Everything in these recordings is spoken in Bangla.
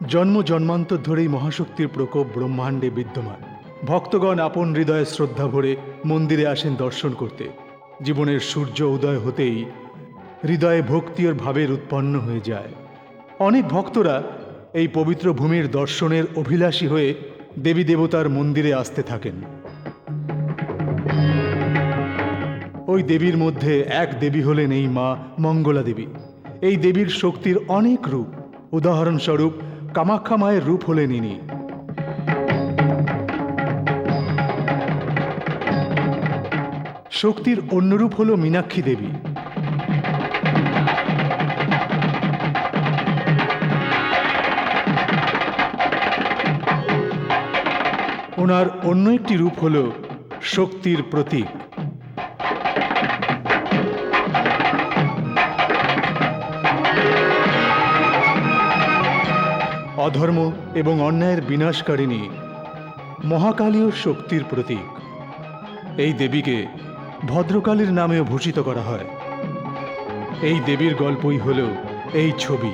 জন্ম জন্মান্তর ধরেই মহাশক্তির প্রকোপ ব্রহ্মাণ্ডে বিদ্যমান। ভক্তগণ আপন হৃদয়ে শ্রদ্ধা ভরে মন্দিরে আসেন দর্শন করতে। জীবনের সূর্য উদয় হতেই হৃদয়ে ভক্তি ও ভাবের উৎপন্ন হয়ে যায়। অনেক ভক্তরা এই পবিত্র ভূমির দর্শনের অভিলাষী হয়ে দেবী দেবতার মন্দিরে আসতে থাকেন। ওই দেবীর মধ্যে এক দেবী হলেন এই মা মঙ্গলা দেবী। এই দেবীর শক্তির অনেক রূপ। উদাহরণস্বরূপ কামাখ্যা মায়ের রূপ হলেন ইনি। শক্তির অন্য রূপ হল মীনাক্ষী দেবী। ওনার অন্য একটি রূপ হল শক্তির প্রতীক। অধর্ম এবং অন্যায়ের বিনাশকারিণী মহাকালীয় শক্তির প্রতীক। এই দেবীকে ভদ্রকালীর নামেও ভূষিত করা হয়। এই দেবীর গল্পই হল এই ছবি।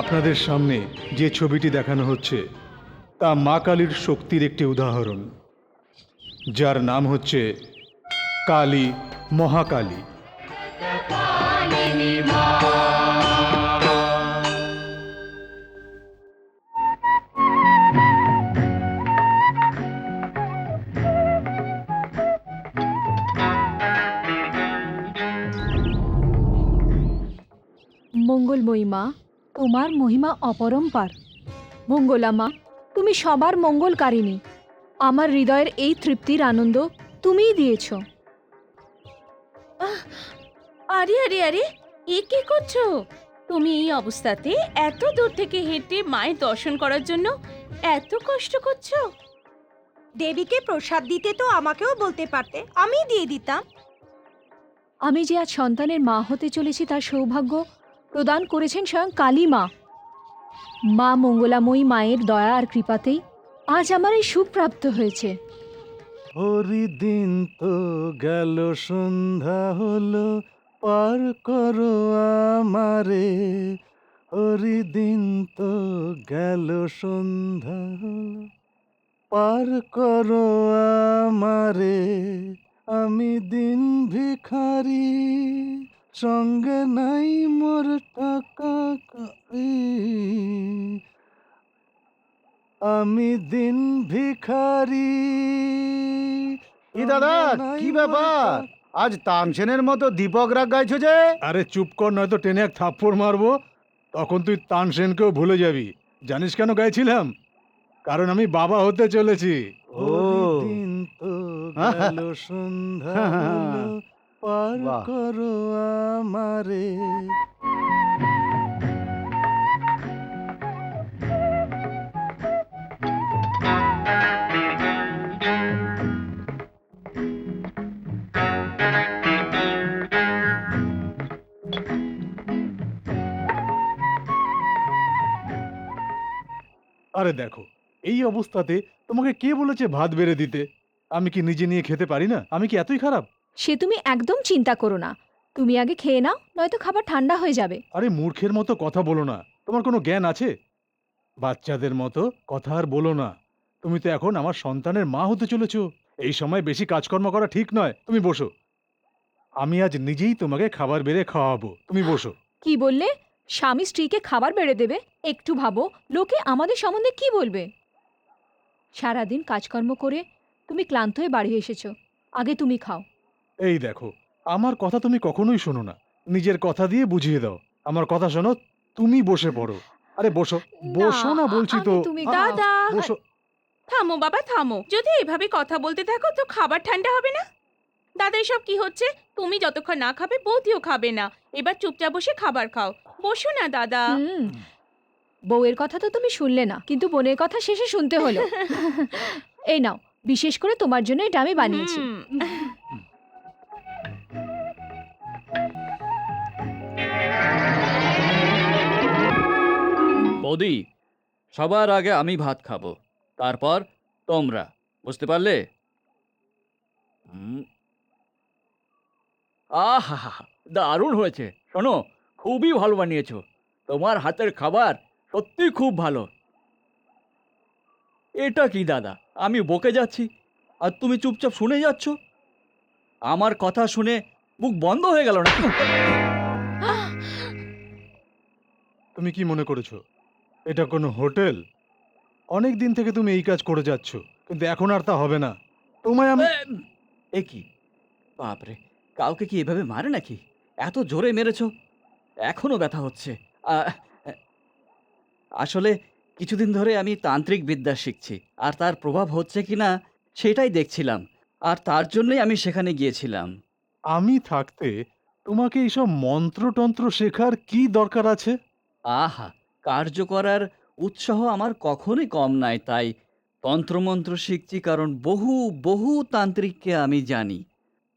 আপনাদের সামনে যে ছবিটি দেখানো হচ্ছে তা মা কালীর শক্তির একটি উদাহরণ, যার নাম হচ্ছে কালী, মহাকালী। মঙ্গলময়ী মা, তোমার মহিমা অপরম্পার। মঙ্গলা মা, তুমি সবার মঙ্গলকারিণী। আমার হৃদয়ের এই তৃপ্তির আনন্দ তুমিই দিয়েছ। আরে আরে আরে, এ কি করছো? তুমি এই অবস্থাতে এত দূর থেকে হেঁটে মায়ের দর্শন করার জন্য এত কষ্ট করছো? দেবীকে প্রসাদ দিতে তো আমাকেও বলতে পারতে, আমি দিয়ে দিতাম। আমি যে আজ সন্তানের মা হতে চলেছি তার সৌভাগ্য প্রদান করেছেন স্বয়ং কালী মা। মা মঙ্গলাময়ী মায়ের দয়া আর কৃপাতেই আজ আমার এই সুখ প্রাপ্ত হয়েছে। হরি দিন তো গেল, সন্ধ্যা হলো, পার করো আমারে। হরি দিন তো গেল, সন্ধ্যা হলো, পার করো আমারে। আমি দিন ভিখারি, সঙ্গে নাই মোর টাকা কড়ি। আমি দিন ভিখারি। কি দাদা, কি ব্যাপার? আজ তানসেনের মতো দীপক রাগ গাইছো যে? আরে চুপ কর, নয়তো টেনে এক থাপ্পড় মারবো। তখন তুই তানসেনকেও ভুলে যাবি। জানিস কেন গাইছিলাম? কারণ আমি বাবা হতে চলেছি। ও। দিন তো গেল, সন্ধ্যা হলো, পার বাহ। করো আমারে। আরে দেখো, এই অবস্থাতে তোমাকে কে বলেছে ভাত বেড়ে দিতে? আমি কি নিজে নিয়ে খেতে পারি না? আমি কি এতই খারাপ? সে তুমি একদম চিন্তা করো না। তুমি আগে খেয়ে নাও, নয়তো খাবার ঠান্ডা হয়ে যাবে। আরে মূর্খের মতো কথা বলো না। তোমার কোনো জ্ঞান আছে? বাচ্চাদের মতো কথা আর বলো না। তুমি তো এখন আমার সন্তানের মা হতে চলেছো। এই সময় বেশি কাজকর্ম করা ঠিক নয়। তুমি বসো, আমি আজ নিজেই তোমাকে খাবার বেড়ে খাওয়াবো। তুমি বসো। কি বললে? স্বামী স্ত্রীকে খাবার বেড়ে দেবে? একটু ভাবো, লোকে আমাদের সম্বন্ধে কি বলবে? সারাদিন কাজকর্ম করে তুমি ক্লান্ত হয়ে বাড়ি এসেছো, আগে তুমি খাও। এই দেখো, আমার কথা তুমি কখনোই শোনো না। নিজের কথা দিয়ে বুঝিয়ে দাও। আমার কথা শোনো, তুমি বসে পড়ো। আরে বসো, বসো না বলছি তো। আগে তুমি খাও। দাদা, বসো। থামো বাবা থামো। যদি এভাবে কথা বলতে থাকো তো খাবার ঠান্ডা হবে না। দাদা, এসব কি হচ্ছে? তুমি যতক্ষণ না খাবে বৌদিও খাবে না। এবার চুপচাপ বসে খাবার খাও। বসো না দাদা। হুম, বউয়ের কথা তো তুমি শুনলে না, কিন্তু বোনের কথা শেষে শুনতে হলো। এই নাও, বিশেষ করে তোমার জন্য এটা আমি বানিয়েছি। হুম। বৌদি, সবার আগে আমি ভাত খাবো, তারপর তোমরা। বুঝতে পারলে? আহা, দারুণ হয়েছে। শোনো, খুবই ভালো বানিয়েছো। তোমার হাতের খাবার সত্যি খুব ভালো। এটা কি দাদা, আমি বকে যাচ্ছি আর তুমি চুপচাপ শুনে যাচ্ছ? আমার কথা শুনে মুখ বন্ধ হয়ে গেল না? তুমি কি মনে করেছো এটা কোনো হোটেল? অনেক দিন থেকে তুমি এই কাজ করে যাচ্ছ, কিন্তু এখন আর তা হবে না। তোমায় আমি এ কি বাপরে, কাউকে কি এভাবে মারে নাকি? এত জোরে মেরেছো, এখনো ব্যথা হচ্ছে। আসলে কিছুদিন ধরে আমি তান্ত্রিক বিদ্যা শিখছি, আর তার প্রভাব হচ্ছে কিনা সেটাই দেখছিলাম, আর তার জন্যই আমি সেখানে গিয়েছিলাম। আমি থাকতে তোমাকে এইসব মন্ত্রতন্ত্র শেখার কি দরকার আছে? আহা, কার্য করার উৎসাহ আমার কখনোই কম নাই, তাই তন্ত্রমন্ত্র শিখছি, কারণ বহু বহু তান্ত্রিককে আমি জানি।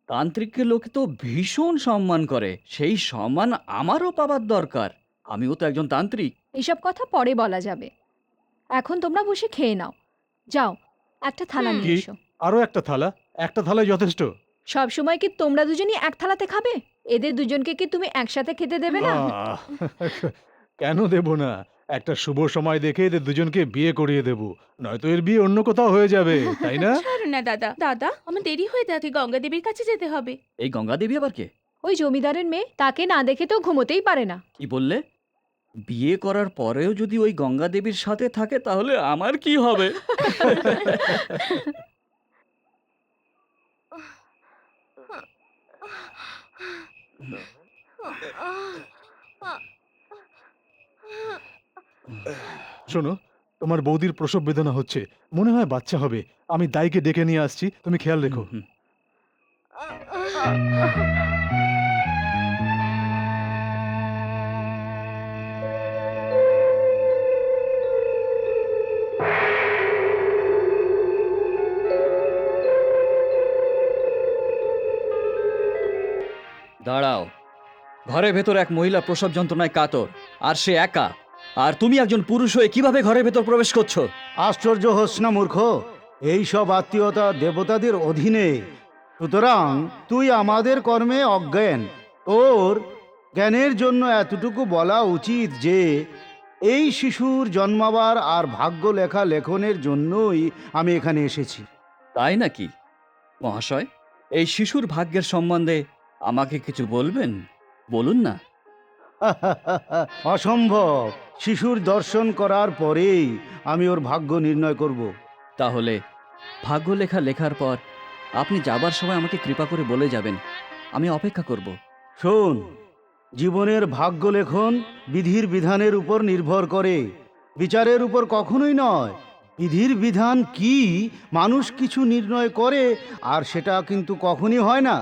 তান্ত্রিককে লোকে তো ভীষণ সম্মান করে, সেই সম্মান আমারও পাবার দরকার। আমিও তো একজন তান্ত্রিক। এসব কথা পরে বলা যাবে, এখন তোমরা বসে খেয়ে নাও। যাও, একটা থালা নিয়ে কি? এসো। আরো একটা থালা? একটা থালাই যথেষ্ট? সব সময় কি তোমরা দুজনই এক থালাতে খাবে? এদের দুজনকে কি তুমি একসাথে খেতে দেবে না? আহ, কেন দেব না? একটা শুভ সময় দেখে এদের দুজনকে বিয়ে করিয়ে দেব, নয়তো এর বিয়ে অন্য কোথাও হয়ে যাবে, তাই না? ছাড়ো না দাদা, দাদা আমার দেরি হয়ে যাচ্ছে, গঙ্গা দেবীর কাছে যেতে হবে। এই গঙ্গা দেবী আবার কে? ওই জমিদারের মেয়ে, তাকে না দেখে তো ঘুমোতেই পারে না। কি বললে? বিয়ে করার পরেও যদি ওই গঙ্গা দেবীর সাথে থাকে তাহলে আমার কি হবে? শোনো, তোমার বৌদির প্রসব বেদনা হচ্ছে, মনে হয় বাচ্চা হবে। আমি দাইকে ডেকে নিয়ে আসছি, তুমি খেয়াল রেখো। হুম। দাঁড়াও, ঘরের ভেতর এক মহিলা প্রসব যন্ত্রণায় কাতর, আর সে একা। আর তুমি একজন পুরুষ হয়ে কিভাবে ঘরের ভেতর প্রবেশ করছো? আশ্চর্য হোস না মূর্খ, এই সব আত্মীয়তা দেবতাদের অধীনে, সুতরাং তুই আমাদের কর্মে অজ্ঞান। তোর জ্ঞানের জন্য এতটুকু বলা উচিত যে এই শিশুর জন্মাবার আর ভাগ্য লেখা লেখনের জন্যই আমি এখানে এসেছি। তাই নাকি মহাশয়? এই শিশুর ভাগ্যের সম্বন্ধে আমাকে কিছু বলবেন? বলুন না। অসম্ভব। শিশুর দর্শন করার পরেই আমি ওর ভাগ্য নির্ণয় করব। তাহলে ভাগ্য লেখা লেখার পর আপনি যাবার সময় আমাকে কৃপা করে বলে যাবেন, আমি অপেক্ষা করব। শোন, জীবনের ভাগ্য লেখন বিধির বিধানের উপর নির্ভর করে, বিচারের উপর কখনোই নয়। বিধির বিধান কি মানুষ কিছু নির্ণয় করে, আর সেটা কিন্তু কখনই হয় না।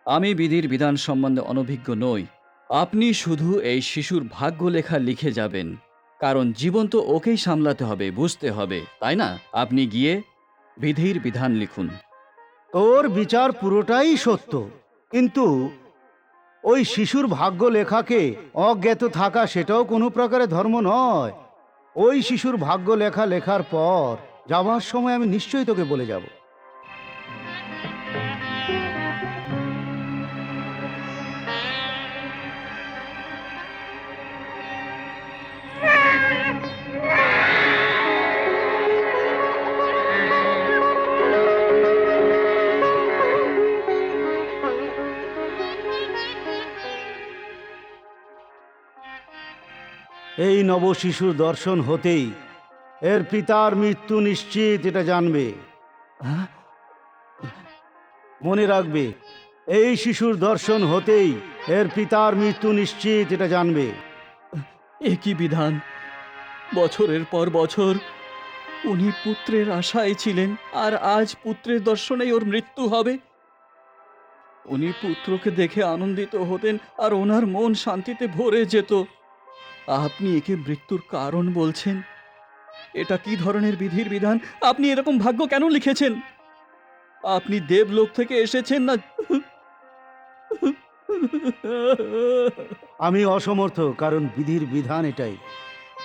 আমি বিধির বিধান সম্বন্ধে অনভিজ্ঞ নই। আপনি শুধু এই শিশুর ভাগ্য লেখা লিখে যাবেন, কারণ জীবন তো ওকেই সামলাতে হবে, বুঝতে হবে, তাই না? আপনি গিয়ে বিধির বিধান লিখুন। তোর বিচার পুরোটাই সত্য, কিন্তু ওই শিশুর ভাগ্য লেখাকে অজ্ঞাত থাকা সেটাও কোনো প্রকারে ধর্ম নয়। ওই শিশুর ভাগ্য লেখা লেখার পর যাওয়ার সময় আমি নিশ্চয়ই তোকে বলে যাব। এই নব শিশুর দর্শন হতেই এর পিতার মৃত্যু নিশ্চিত, এটা জানবে। হ্যাঁ? মনে রাখবে, এই শিশুর দর্শন হতেই এর পিতার মৃত্যু নিশ্চিত, এটা জানবে। এ কি বিধান! বছরের পর বছর উনি পুত্রের আশায় ছিলেন, আর আজ পুত্রের দর্শনেই ওর মৃত্যু হবে। উনি পুত্রকে দেখে আনন্দিত হতেন, আর ওনার মন শান্তিতে ভরে যেত। আপনি একে মৃত্যুর কারণ বলছেন? এটা কি ধরনের বিধির বিধান? আপনি এরকম ভাগ্য কেন লিখেছেন? আপনি দেবলোক থেকে এসেছেন না? আমি অসমর্থ, কারণ বিধির বিধান এটাই।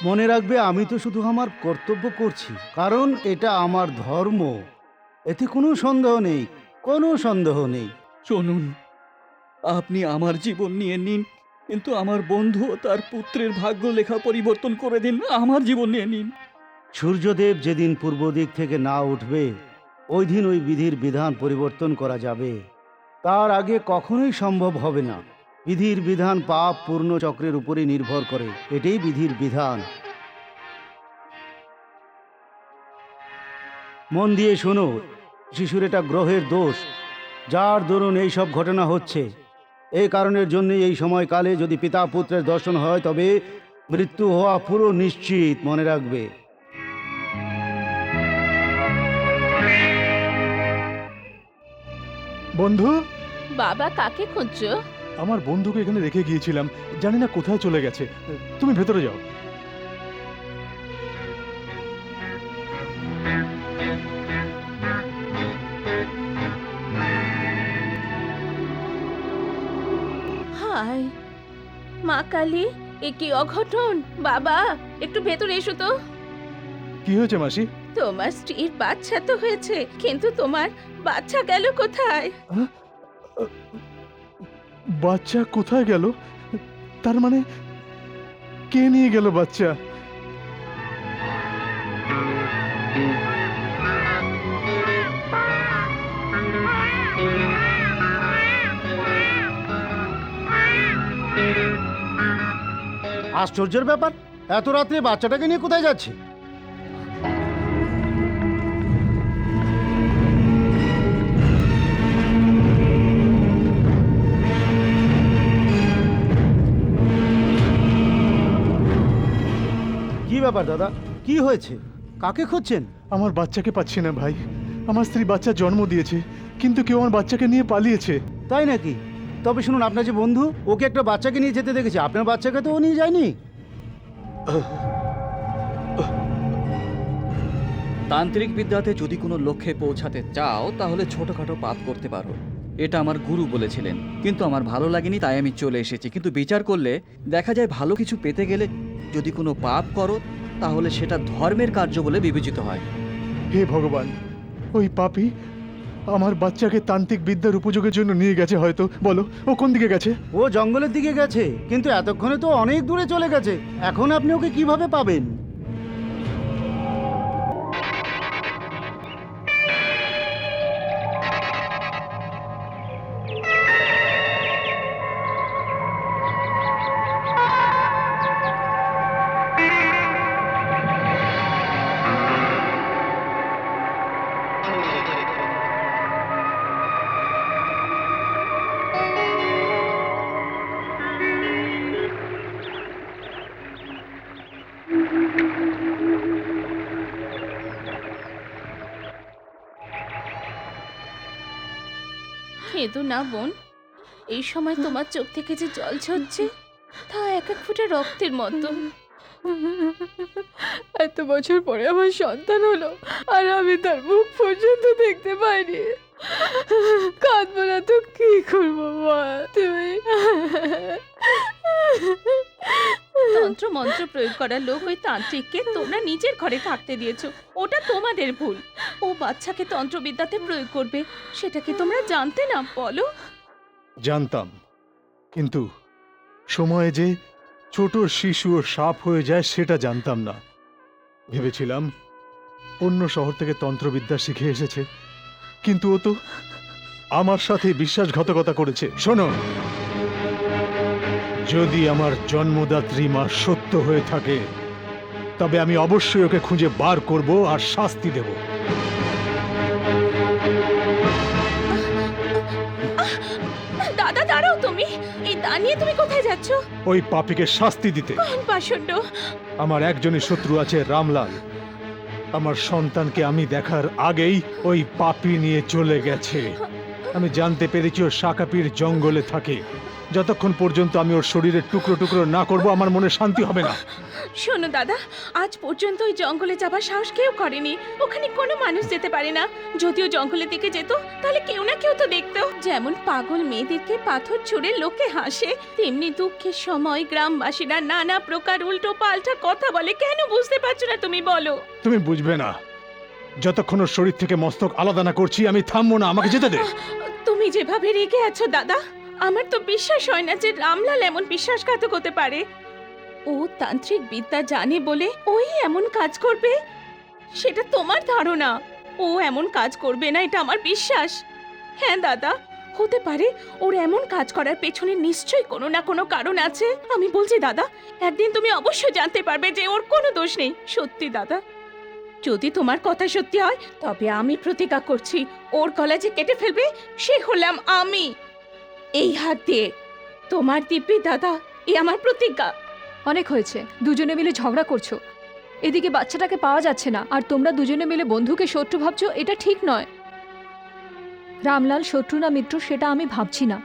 মনে রাখবে, আমি তো শুধু আমার কর্তব্য করছি, কারণ এটা আমার ধর্ম। এতে কোনো সন্দেহ নেই, কোনো সন্দেহ নেই। শুনুন, আপনি আমার জীবন নিয়ে নিন, কিন্তু আমার বন্ধু ও তার পুত্রের ভাগ্য লেখা পরিবর্তন করে দিন। আমার জীবন নিয়ে নিন। সূর্যদেব যেদিন পূর্ব দিক থেকে না উঠবে, ওই দিন ওই বিধির বিধান পরিবর্তন করা যাবে। তার আগে কখনোই সম্ভব হবে না। বিধির বিধান পাপ পূর্ণ চক্রের উপরে নির্ভর করে, এটাই বিধির বিধান। মন দিয়ে শোনো, শিশুর এটা গ্রহের দোষ, যার দরুন এই সব ঘটনা হচ্ছে। এই কারণের জন্যই এই সময়কালে যদি পিতা পুত্রের দর্শন হয়, তবে মৃত্যু হওয়া পুরো নিশ্চিত, মনে রাখবে। বন্ধু, বাবা কাকে খুঁজছো? আমার বন্ধুকে এখানে রেখে গিয়েছিলাম, জানি না কোথায় চলে গেছে। তুমি ভেতরে যাও। হায় মা কালী, এ কি অঘটন! বাবা একটু ভেতরে এসো তো। কি হয়েছে মাসি? তোমার স্ত্রীর বাচ্চা তো হয়েছে, কিন্তু তোমার বাচ্চা গেল কোথায়? বাচ্চা কোথায় গেল? তার মানে কে নিয়ে গেল বাচ্চা? আশ্চর্যের ব্যাপার, এত রাত্রে বাচ্চাটাকে নিয়ে কোথায় যাচ্ছে? কি ব্যাপার দাদা, কি হয়েছে? কাকে খুঁজছেন? আমার বাচ্চাকে পাচ্ছি না ভাই। আমার স্ত্রী বাচ্চা জন্ম দিয়েছে, কিন্তু কেউ আমার বাচ্চাকে নিয়ে পালিয়েছে। তাই নাকি? তবে শুনুন, আপনার যে বন্ধু, ওকে একটা বাচ্চাকে নিয়ে যেতে দেখেছি, আপনার বাচ্চাকে তো ও নিয়ে যায়নি। তান্ত্রিক বিদ্যাতে যদি কোনো লক্ষ্যে পৌঁছাতে চাও তাহলে ছোটখাটো পাপ করতে পারো, এটা আমার গুরু বলেছিলেন। কিন্তু আমার ভালো লাগেনি, তাই আমি চলে এসেছি। কিন্তু বিচার করলে দেখা যায় ভালো কিছু পেতে গেলে যদি কোনো পাপ করো তাহলে সেটা ধর্মের কার্য বলে বিবেচিত হয়। হে ভগবান, ওই পাপী আমার বাচ্চাকে তান্ত্রিক বিদ্যার উপযোগের জন্য নিয়ে গেছে হয়তো। বলো, ও কোন দিকে গেছে? ও জঙ্গলের দিকে গেছে, কিন্তু এতক্ষণে তো অনেক দূরে চলে গেছে। এখন আপনি ওকে কিভাবে পাবেন? কেঁদো না বোন, এই সময় তোমার চোখ থেকে যে জল ঝরছে তা এক এক ফোঁটা রক্তের মতো। এত বছর পরে আমার সন্তান হলো, আর আমি তার মুখ পর্যন্ত দেখতে পাইনি। কাঁদবো না তো কি করবো মা? তুমি তন্ত্র মন্ত্র প্রয়োগ করার লোক ওই তান্ত্রিককে তোমরা নিজের ঘরে থাকতে দিয়েছো, ওটা তোমাদের ভুল। ও বাচ্চাকে তন্ত্রবিদ্যাতে প্রয়োগ করবে সেটা কি তোমরা জানতে না? বলো। জানতাম, কিন্তু সময়ে যে ছোট শিশু ও সাপ হয়ে যায় সেটা জানতাম না। ভেবেছিলাম অন্য শহর থেকে তন্ত্রবিদ্যা শিখে এসেছে, কিন্তু ও তো আমার সাথে বিশ্বাসঘাতকতা করেছে। শোনো, যদি আমার জন্মদাত্রী মা সত্য হয়ে থাকে তবে আমি অবশ্যই ওকে খুঁজে বার করব আর শাস্তি দেব। দাদা দাঁড়াও, তুমি এই দা নিয়ে তুমি কোথায় যাচ্ছ? ওই পাপীকে শাস্তি দিতে। কোন পাষণ্ড? আমার একজনই শত্রু আছে, রামলাল। আমার সন্তানকে আমি দেখার আগেই ওই পাপী নিয়ে চলে গেছে। আমি জানতে পেরেছি ও শাকাপির জঙ্গলে থাকে। যতক্ষণ পর্যন্ত আমি ওর শরীরের টুকরো টুকরো না করব আমার মনে শান্তি হবে না। শোনো দাদা, আজ পর্যন্ত ওই জঙ্গলে যাবার সাহস কেউ করেনি। ওখানে কোনো মানুষ যেতে পারে না। যদিও জঙ্গলের দিকে যেত তাহলে কেউ না কেউ তো দেখতো। যেমন পাগল মেয়েদেরকে পাথর ছুঁড়ে লোকে হাসে, তেমনি দুঃখের সময় গ্রামবাসীরা নানা প্রকার উল্টো পাল্টা কথা বলে। কেন বুঝতে পারছো না তুমি? বলো। তুমি বুঝবে না। যতক্ষণ ওর শরীর থেকে মস্তক আলাদা না করছি আমি থামবো না। আমাকে যেতে দে। তুমি যেভাবে রেগে আছো দাদা, আমার তো বিশ্বাস হয় না যে রামলাল এমন বিশ্বাসঘাতক হতে পারে। ও তান্ত্রিক বিদ্যা জানে বলে ওই এমন কাজ করবে, সেটা তোমার ধারণা। ও এমন কাজ করবে না, এটা আমার বিশ্বাস। হ্যাঁ দাদা, হতে পারে ওর এমন কাজ করার পেছনে নিশ্চয়ই কোনো না কোনো কারণ আছে। আমি বলছি দাদা, একদিন তুমি অবশ্যই জানতে পারবে যে ওর কোনো দোষ নেই। সত্যি দাদা, যদি তোমার কথা সত্যি হয় তবে আমি প্রতিজ্ঞা করছি ওর গলা যে কেটে ফেলবে সে হলাম আমি। এই হাত দিয়ে। তোমার দিব্যি দাদা, এ আমার প্রতিজ্ঞা। অনেক হয়েছে, দুজনে মিলে ঝগড়া করছো। এদিকে বাচ্চাটাকে পাওয়া যাচ্ছে না, আর তোমরা দুজনে মিলে বন্ধুকে শত্রু ভাবছো। এটা ঠিক নয়। রামলাল শত্রু না মিত্র সেটা আমি ভাবছি না,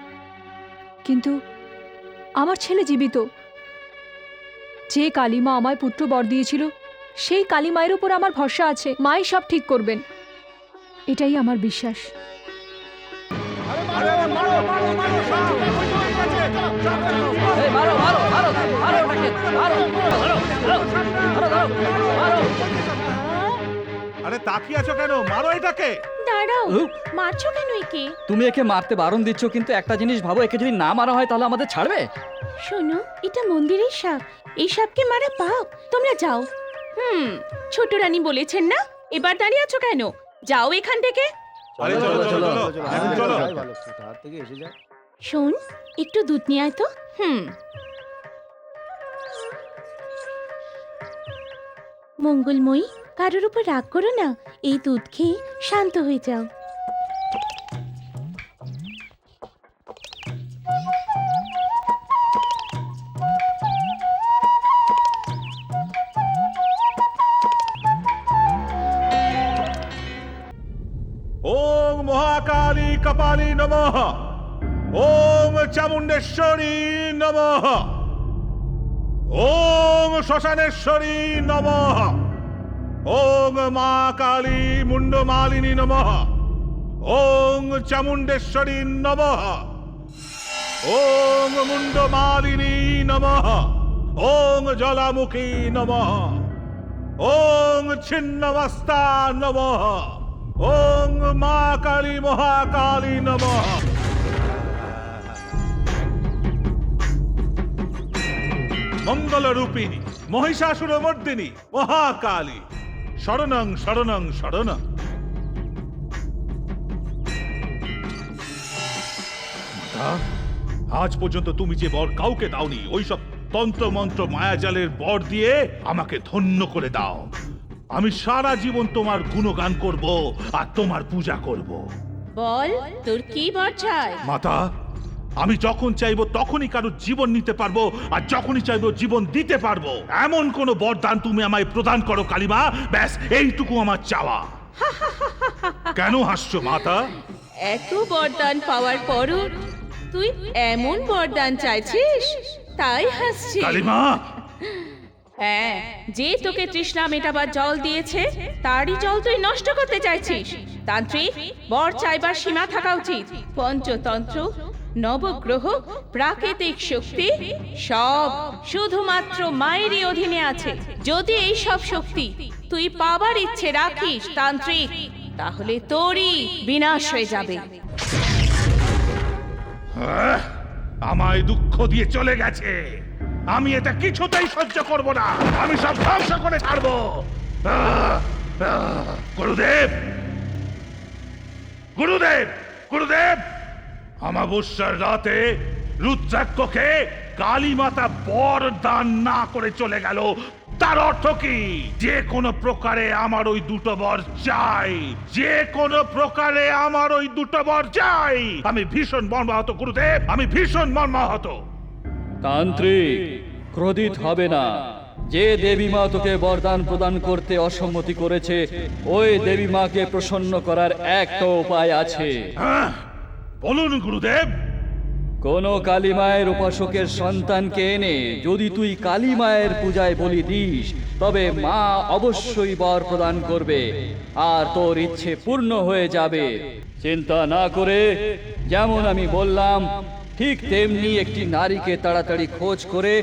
কিন্তু আমার ছেলে জীবিত। যে কালীমা আমায় পুত্র বর দিয়েছিল সেই কালী মায়ের উপর আমার ভরসা আছে। মাই সব ঠিক করবেন, এটাই আমার বিশ্বাস। আরে তাকিয়ে আছো কেন? মারো এটাকে। দাঁড়াও, মারছো কেন একে? তুমি একে মারতে বারণ দিচ্ছ, কিন্তু একটা জিনিস ভাবো, একে যদি না মারা হয় তাহলে আমাদের ছাড়বে? শোনো, এটা মন্দিরের সাপ, এই সাপকে মারা পাপ। তোমরা যাও। ছোট রানী বলেছেন না, এবার দাঁড়িয়ে আছো কেন? যাও এখান থেকে। আরে চলো চলো চলো এখন চলো। হাত থেকে এসে যা। শোন, একটু দুধ নিয়ে আয় তো। মঙ্গলময়ী, কারোর উপর রাগ করো না, এই দুধ খেয়ে শান্ত হয়ে যাও। ওম মহাকালী কপালী নমঃ। ওম চামুণ্ডেশ্বরী নমঃ। ওম শ্মশানেশ্বরী নমঃ। ওম মা কালী মুন্ডমালিনী নমঃ। ওম চামুণ্ডেশ্বরী নমঃ। ওম মুন্ডমালিনী নমঃ। ওম জলামুখী নমঃ। ওম ছিন্নমস্তা নমঃ। ওম মা কালী মহাকালী নমঃ। মঙ্গলরূপিণী মহিষাসুরমর্দিনী মহাকালী শরণং শরণং শরণং। মাতা, আজ পর্যন্ত তুমি যে বর কাউকে দাওনি, ওইসব তন্ত্র মন্ত্র মায়াজালের বর দিয়ে আমাকে ধন্য করে দাও। আমি সারা জীবন তোমার গুণগান করব আর তোমার পূজা করব। বল, তোর কি বর চাই? মাতা, আমি যখন চাইবো তখনই কারোর জীবন নিতে পারবো, আর যখনই চাইবো জীবন দিতে পারবো। এমন কোন বরদান তুমি আমায় প্রদান করো কালিমা, ব্যাস এইটুকু আমার চাওয়া। কেন হাসছো মাতা? এত বরদান পাওয়ার পরও তুই এমন বরদান চাইছিস, তাই হাসছিস। কালিমা, হ্যাঁ, যে তোকে তৃষ্ণা মেটাবার জল দিয়েছে, তারই জল তুই নষ্ট করতে চাইছিস। তান্ত্রিক, বর চাইবার সীমা থাকা উচিত। পঞ্চতন্ত্র, নবগ্রহ, প্রাকৃতিক শক্তি সব শুধুমাত্র মায়েরই অধীনে আছে। যদি এই সব শক্তি তুই পাবার ইচ্ছে রাখিস তান্ত্রিক, তাহলে তোরই বিনাশ হয়ে যাবে। আমায় দুঃখ দিয়ে চলে গেছে, আমি এটা কিছুতেই সহ্য করব না। আমি সব ধ্বংস করে ছাড়বো। গুরুদেব, গুরুদেব, গুরুদেব, অমাবস্যার রাতে রুদ্রাক্ষকে কালী মাতা বর দান না করে চলে গেল। তার অর্থ কি? যে কোনো প্রকারে আমার ওই দুটো বর চাই, যে কোনো প্রকারে আমার ওই দুটো বর চাই। আমি ভীষণ মর্মাহত গুরুদেব, আমি ভীষণ মর্মাহত। তান্ত্রিক, ক্রোধিত হবে না। যে দেবী মা তোকে বরদান প্রদান করতে অসম্মতি করেছে, ওই দেবী মাকে প্রসন্ন করার একটা উপায় আছে। হ্যাঁ, বলুন গুরুদেব। কোন কালী মায়ের উপাসকের সন্তানকে এনে যদি তুই কালী মায়ের পূজায় বলি দিস, তবে মা অবশ্যই বর প্রদান করবে আর তোর ইচ্ছে পূর্ণ হয়ে যাবে। চিন্তা না করে যেমন আমি বললাম, ঠিক তেমনি একটি নারীকে তাড়াতাড়ি খোঁজ করে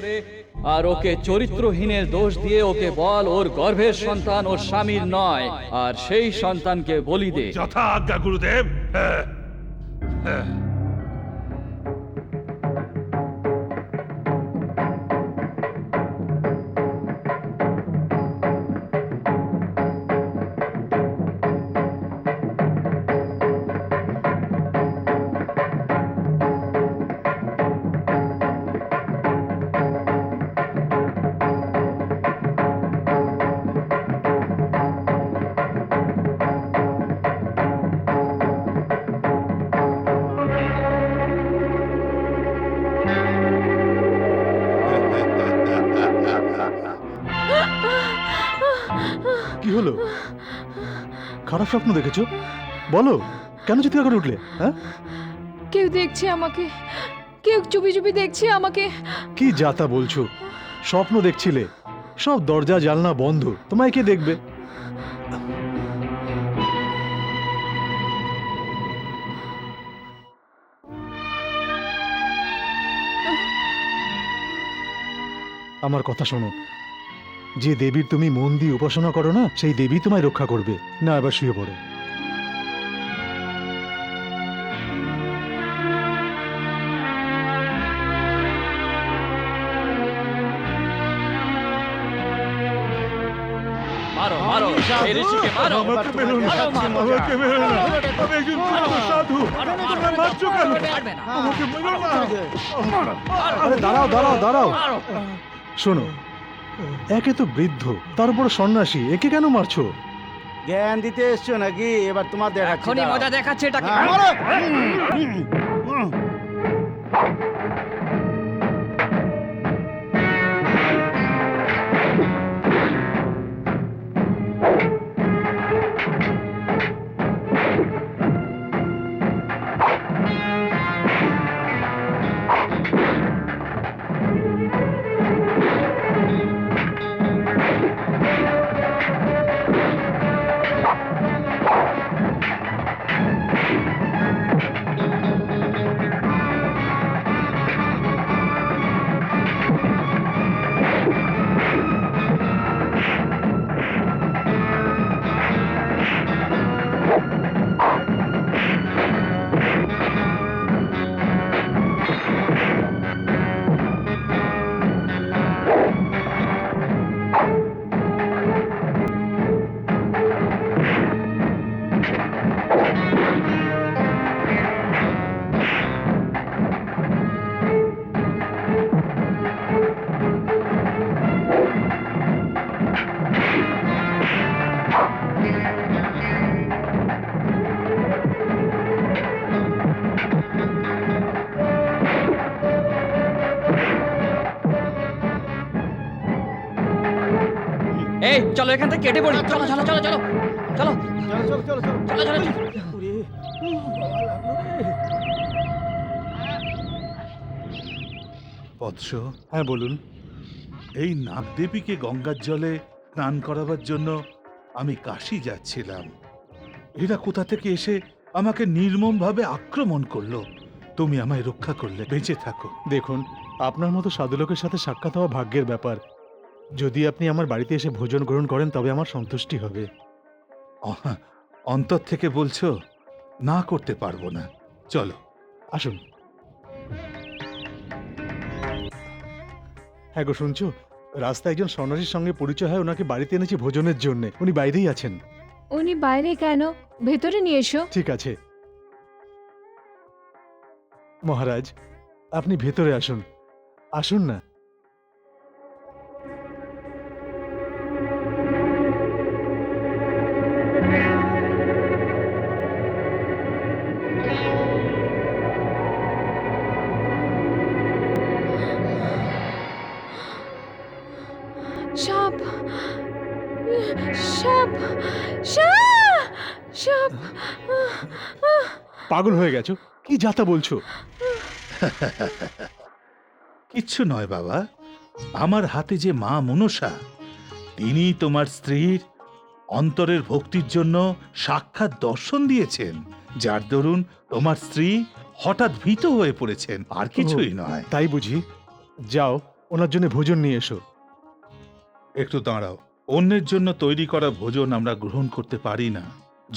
আর ওকে চরিত্রহীনের দোষ দিয়ে ওকে বল ওর গর্ভের সন্তান ওর স্বামীর নয়, আর সেই সন্তানকে বলি দে। যথা আজ্ঞা গুরুদেব। হ্যাঁ, হ্যাঁ। কি হলো? খারাপ স্বপ্ন দেখেছো? বলো, কেন চিৎকার করে উঠলে? হ্যাঁ, কেউ দেখছে আমাকে, কেউ চুপি চুপি দেখছে আমাকে। কি যাতা বলছো? স্বপ্ন দেখছিলে? সব দরজা জানলা বন্ধ, তোমায় কে দেখবে? আমার কথা শোনো, যে দেবীর তুমি মন দিয়ে উপাসনা করো না, সেই দেবী তোমায় রক্ষা করবে। না, এবার শুয়ে পড়ো। মারো মারো এই ঋষিকে মারো আমাকে মেরো না, মারো, মারো। আমাকে মেরো না। আমি একজন পূর্ণ সাধু। মারো, মারো, তোমরা মারছো কেন? মারবে না। আমাকে মেরো না। আরে দাঁড়াও দাঁড়াও দাঁড়াও। মারো। শোনো, একে তো বৃদ্ধ, তার উপর সন্ন্যাসী, একে কেন মারছো? জ্ঞান দিতে এসছো নাকি? এবার তোমার দেখাচ্ছি, এখনই দাঁড়াও। মজা দেখাচ্ছে এটাকে হ্যাঁ, মারো। মারো। এই চলো এখান থেকে কেটে পড়ি চলো চলো চলো চলো চলো চলো চলো চলো চলো। চলো চলো ওরে, বৎস, হ্যাঁ বলুন। এই নাগদেবীকে গঙ্গার জলে স্নান করাবার জন্য আমি কাশী যাচ্ছিলাম। এরা কোথা থেকে এসে আমাকে নির্মমভাবে আক্রমণ করলো। তুমি আমায় রক্ষা করলে, বেঁচে থাকো। দেখুন, আপনার মতো সাধু লোকের সাথে সাক্ষাৎ হওয়া ভাগ্যের ব্যাপার। যদি আপনি আমার বাড়িতে এসে ভোজন গ্রহণ করেন তবে আমার সন্তুষ্টি হবে। অন্তর থেকে বলছো? না করতে পারবো না। চলো। আসুন। হ্যাঁ গো, শুনছো? রাস্তায় একজন সন্ন্যাসীর সঙ্গে পরিচয় হয়, ওনাকে বাড়িতে এনেছি ভোজনের জন্য। উনি বাইরেই আছেন। উনি বাইরে কেন? ভেতরে নিয়ে এসো। ঠিক আছে মহারাজ, আপনি ভেতরে আসুন। আসুন না। সাপ সাপ সাপ সাপ পাগল হয়ে গেছো? কি যাতা বলছো? কিচ্ছু নয় বাবা। আমার হাতে যে মা মনসা, তিনি তোমার স্ত্রীর অন্তরের ভক্তির জন্য সাক্ষাৎ দর্শন দিয়েছেন, যার দরুন তোমার স্ত্রী হঠাৎ ভীত হয়ে পড়েছেন, আর কিছুই নয়। তাই বুঝি? যাও, ওনার জন্য ভোজন নিয়ে এসো। একটু দাঁড়াও। অন্যের জন্য তৈরি করা ভোজন আমরা গ্রহণ করতে পারি না।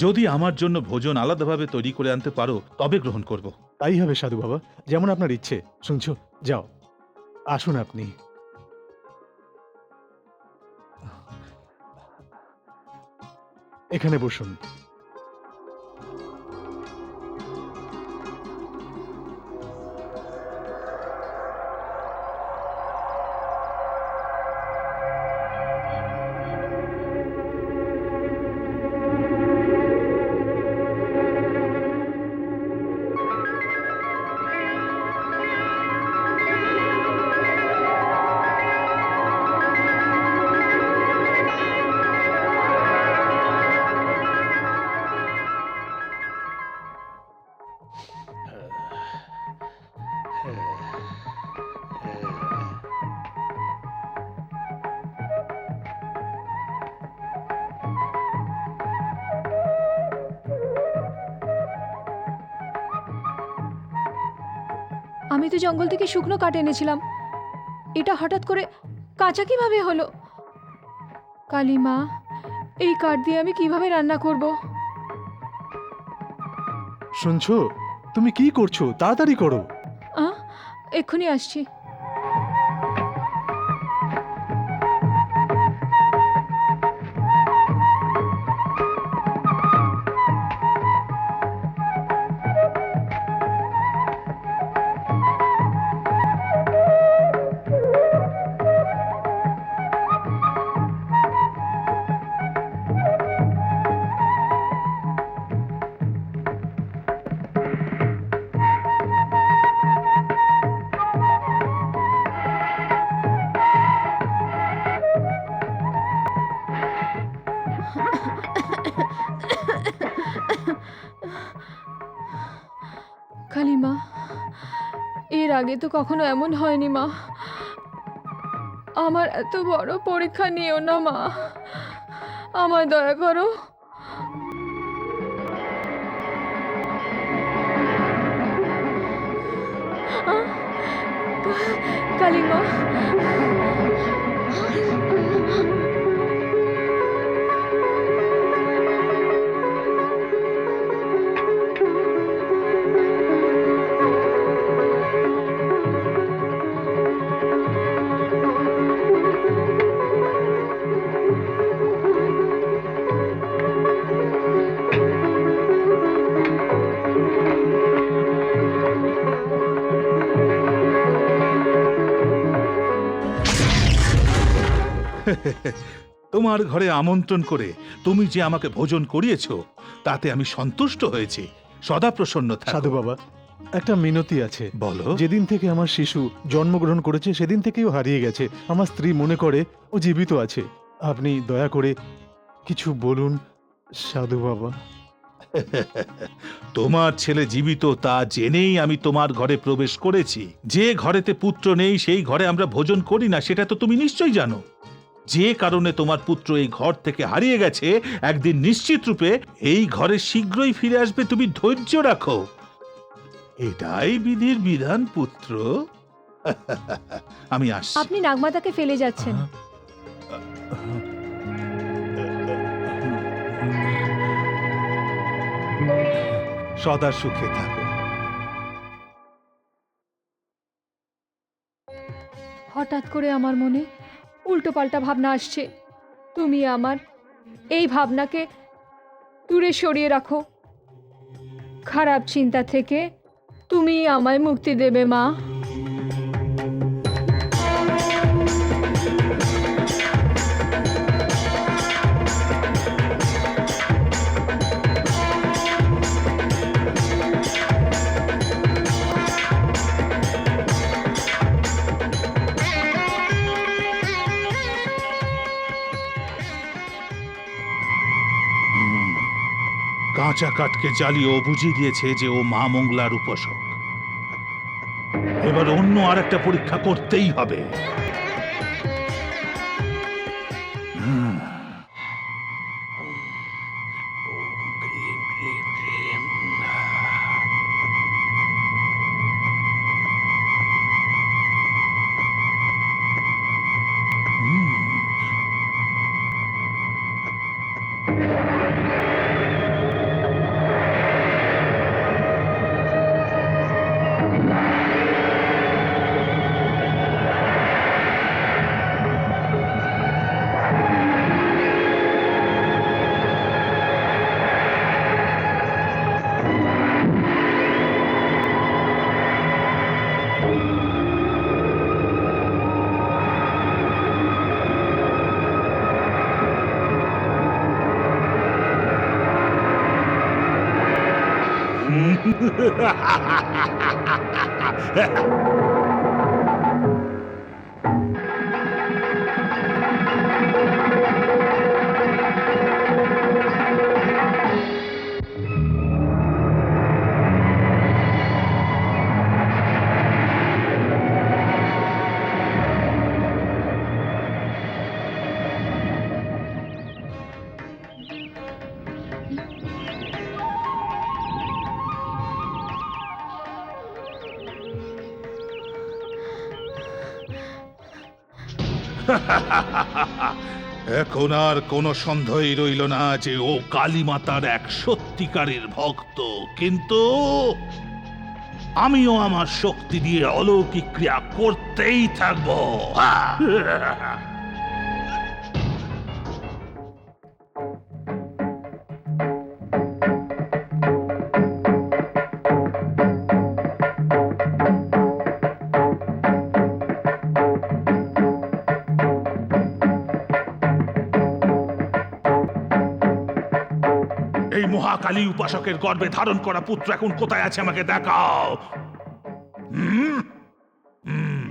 যদি আমার জন্য ভোজন আলাদাভাবে তৈরি করে আনতে পারো তবে গ্রহণ করব। তাই হবে সাধু বাবা, যেমন আপনার ইচ্ছে। শুনছো? যাও, আসুন আপনি। এখানে বসুন। আমি তো জঙ্গল থেকে শুকনো কাঠ এনেছিলাম, এটা হঠাৎ করে কাঁচা কিভাবে হলো? কালিমা, এই কাঠ দিয়ে আমি কিভাবে রান্না করব? শুনছো? তুমি কি করছো? তাড়াতাড়ি করো। এক্ষুনি আসছি। আগে তো কখনো এমন হয়নি মা। আমার এত বড় পরীক্ষা নিও না মা, আমায় দয়া করো। কালিমা, তোমার ঘরে আমন্ত্রণ করে তুমি যে আমাকে ভোজন করিয়েছো তাতে আমি সন্তুষ্ট হয়েছি। সদা প্রসন্ন থাকো। সাধু বাবা, একটা মিনতি আছে। বলো। যেদিন থেকে আমার শিশু জন্মগ্রহণ করেছে সেদিন থেকেই ও হারিয়ে গেছে। আমার স্ত্রী মনে করে ও জীবিত আছে। আপনি দয়া করে কিছু বলুন সাধু বাবা। তোমার ছেলে জীবিত তা জেনেই আমি তোমার ঘরে প্রবেশ করেছি। যে ঘরেতে পুত্র নেই সেই ঘরে আমরা ভোজন করি না, সেটা তো তুমি নিশ্চয়ই জানো। যে কারণে তোমার পুত্র এই ঘর থেকে হারিয়ে গেছে, একদিন নিশ্চিত রূপে এই ঘরে শীঘ্রই ফিরে আসবে। তুমি ধৈর্য রাখো, এটাই বিধির বিধান পুত্র। আমি আসছি। আপনি নাগমাতাকে ফেলে যাচ্ছেন। সদা সুখে থাকো। হঠাৎ করে আমার মনে উল্টোপাল্টা ভাবনা আসছে। তুমি আমার এই ভাবনাকে দূরে সরিয়ে রাখো। খারাপ চিন্তা থেকে তুমি আমায় মুক্তি দেবে মা। কাঁচা কাঠকে জ্বালিয়ে ও বুঝিয়ে দিয়েছে যে ও মা মঙ্গলার উপাসক। এবার অন্য আর একটা পরীক্ষা করতেই হবে। এখন আর কোনো সন্দেহই রইল না যে ও কালীমাতার এক সত্যিকারের ভক্ত। কিন্তু আমিও আমার শক্তি দিয়ে অলৌকিক ক্রিয়া করতেই থাকবো। এই মহাকালী উপাসকের গর্ভে ধারণ করা পুত্র এখন কোথায় আছে আমাকে দেখাও। হুম? হুম।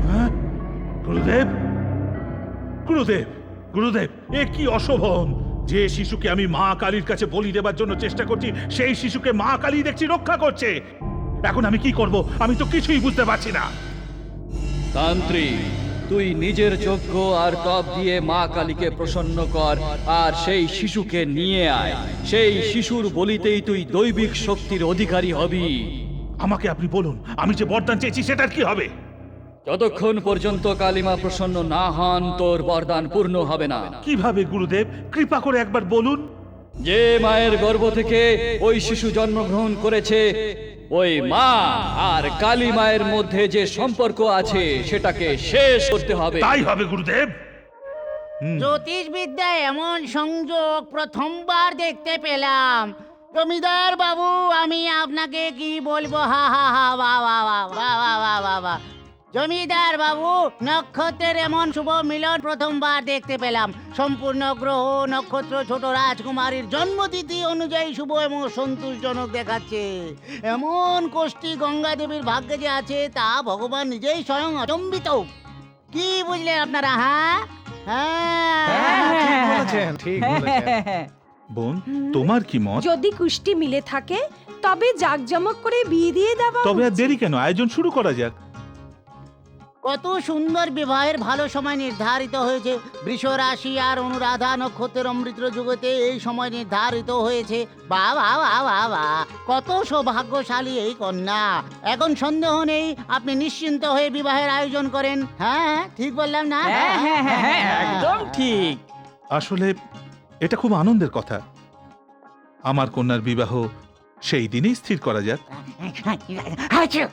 হ্যাঁ? গুরুদেব, গুরুদেব, এ কি অশোভন! যে শিশুকে আমি মা কালীর কাছে বলি দেবার জন্য চেষ্টা করছি, সেই শিশুকে মা কালী দেখছি রক্ষা করছে। এখন আমি কি করব? আমি তো কিছুই বুঝতে পারছি না। তান্ত্রিক, তুই নিজের যজ্ঞ আর তপ দিয়ে মা কালীকে প্রসন্ন কর আর সেই শিশুকে নিয়ে আয়। সেই শিশুর বলিতেই তুই দৈবিক শক্তির অধিকারী হবি। আমাকে আপনি বলুন, আমি যে বরদান চেয়েছি সেটার কি হবে? যতক্ষণ পর্যন্ত কালীমা প্রসন্ন না হন, তোর বরদান পূর্ণ হবে না। কিভাবে গুরুদেব? কৃপা করে একবার বলুন। যে মায়ের গর্ভ থেকে ওই শিশু জন্মগ্রহণ করেছে, ওই মা আর কালী মায়ের মধ্যে যে সম্পর্ক আছে সেটাকে শেষ করতে হবে। তাই হবে গুরুদেব। জ্যোতিষবিদ্যায় এমন সংযোগ প্রথমবার দেখতে পেলাম। জমিদার বাবু, আমি আপনাকে কি বলবো? হা হা হা, বা বা বা বা বা বা বা বা। জমিদার বাবু, নক্ষত্রের এমন শুভ মিলন প্রথমবার দেখতে পেলাম। সম্পূর্ণ গ্রহ নক্ষত্র ছোট রাজকুমারীর জন্মতিথি অনুযায়ী শুভ এবং সন্তোষজনক দেখাচ্ছে। এমন কোষ্ঠী গঙ্গা দেবীর ভাগ্যে যে আছে তা ভগবান নিজেই স্বয়ং অচম্বিত। কি বুঝলেন আপনারা? হ্যাঁ হ্যাঁ, বোন, তোমার কি মত? যদি কুষ্টি মিলে থাকে তবে জাঁকজমক করে বিয়ে দিয়ে দেওয়া তবে আর উচিত। দেরি কেন? আয়োজন শুরু করা যাক। কত সুন্দর বিবাহের ভালো সময় নির্ধারিত হয়েছে। বৃষ রাশি আর অনুরাধা নক্ষত্রের অমৃত যুগতে এই সময় নির্ধারিত হয়েছে। বা বা বা বা বা, কত সৌভাগ্যশালী এই কন্যা। এখন সন্দেহ নেই, আপনি নিশ্চিন্ত হয়ে বিবাহের আয়োজন করেন। হ্যাঁ, ঠিক বললাম না? একদম ঠিক। আসলে এটা খুব আনন্দের কথা। আমার কন্যার বিবাহ সেই দিনেই স্থির করা যাক। আচ্ছা।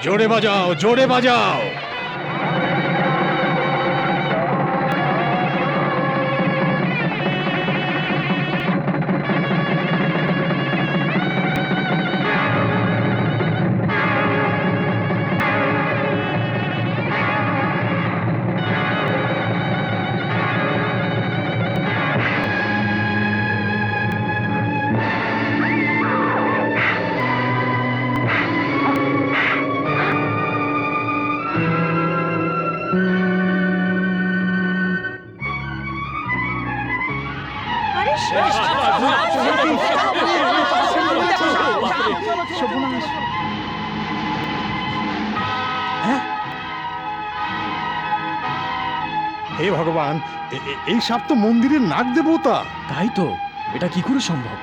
জোরে বাজাও, জোরে বাজাও। হে ভগবান, এই সাপ তো মন্দিরের নাগ দেবতা। তাই তো, এটা কি করে সম্ভব?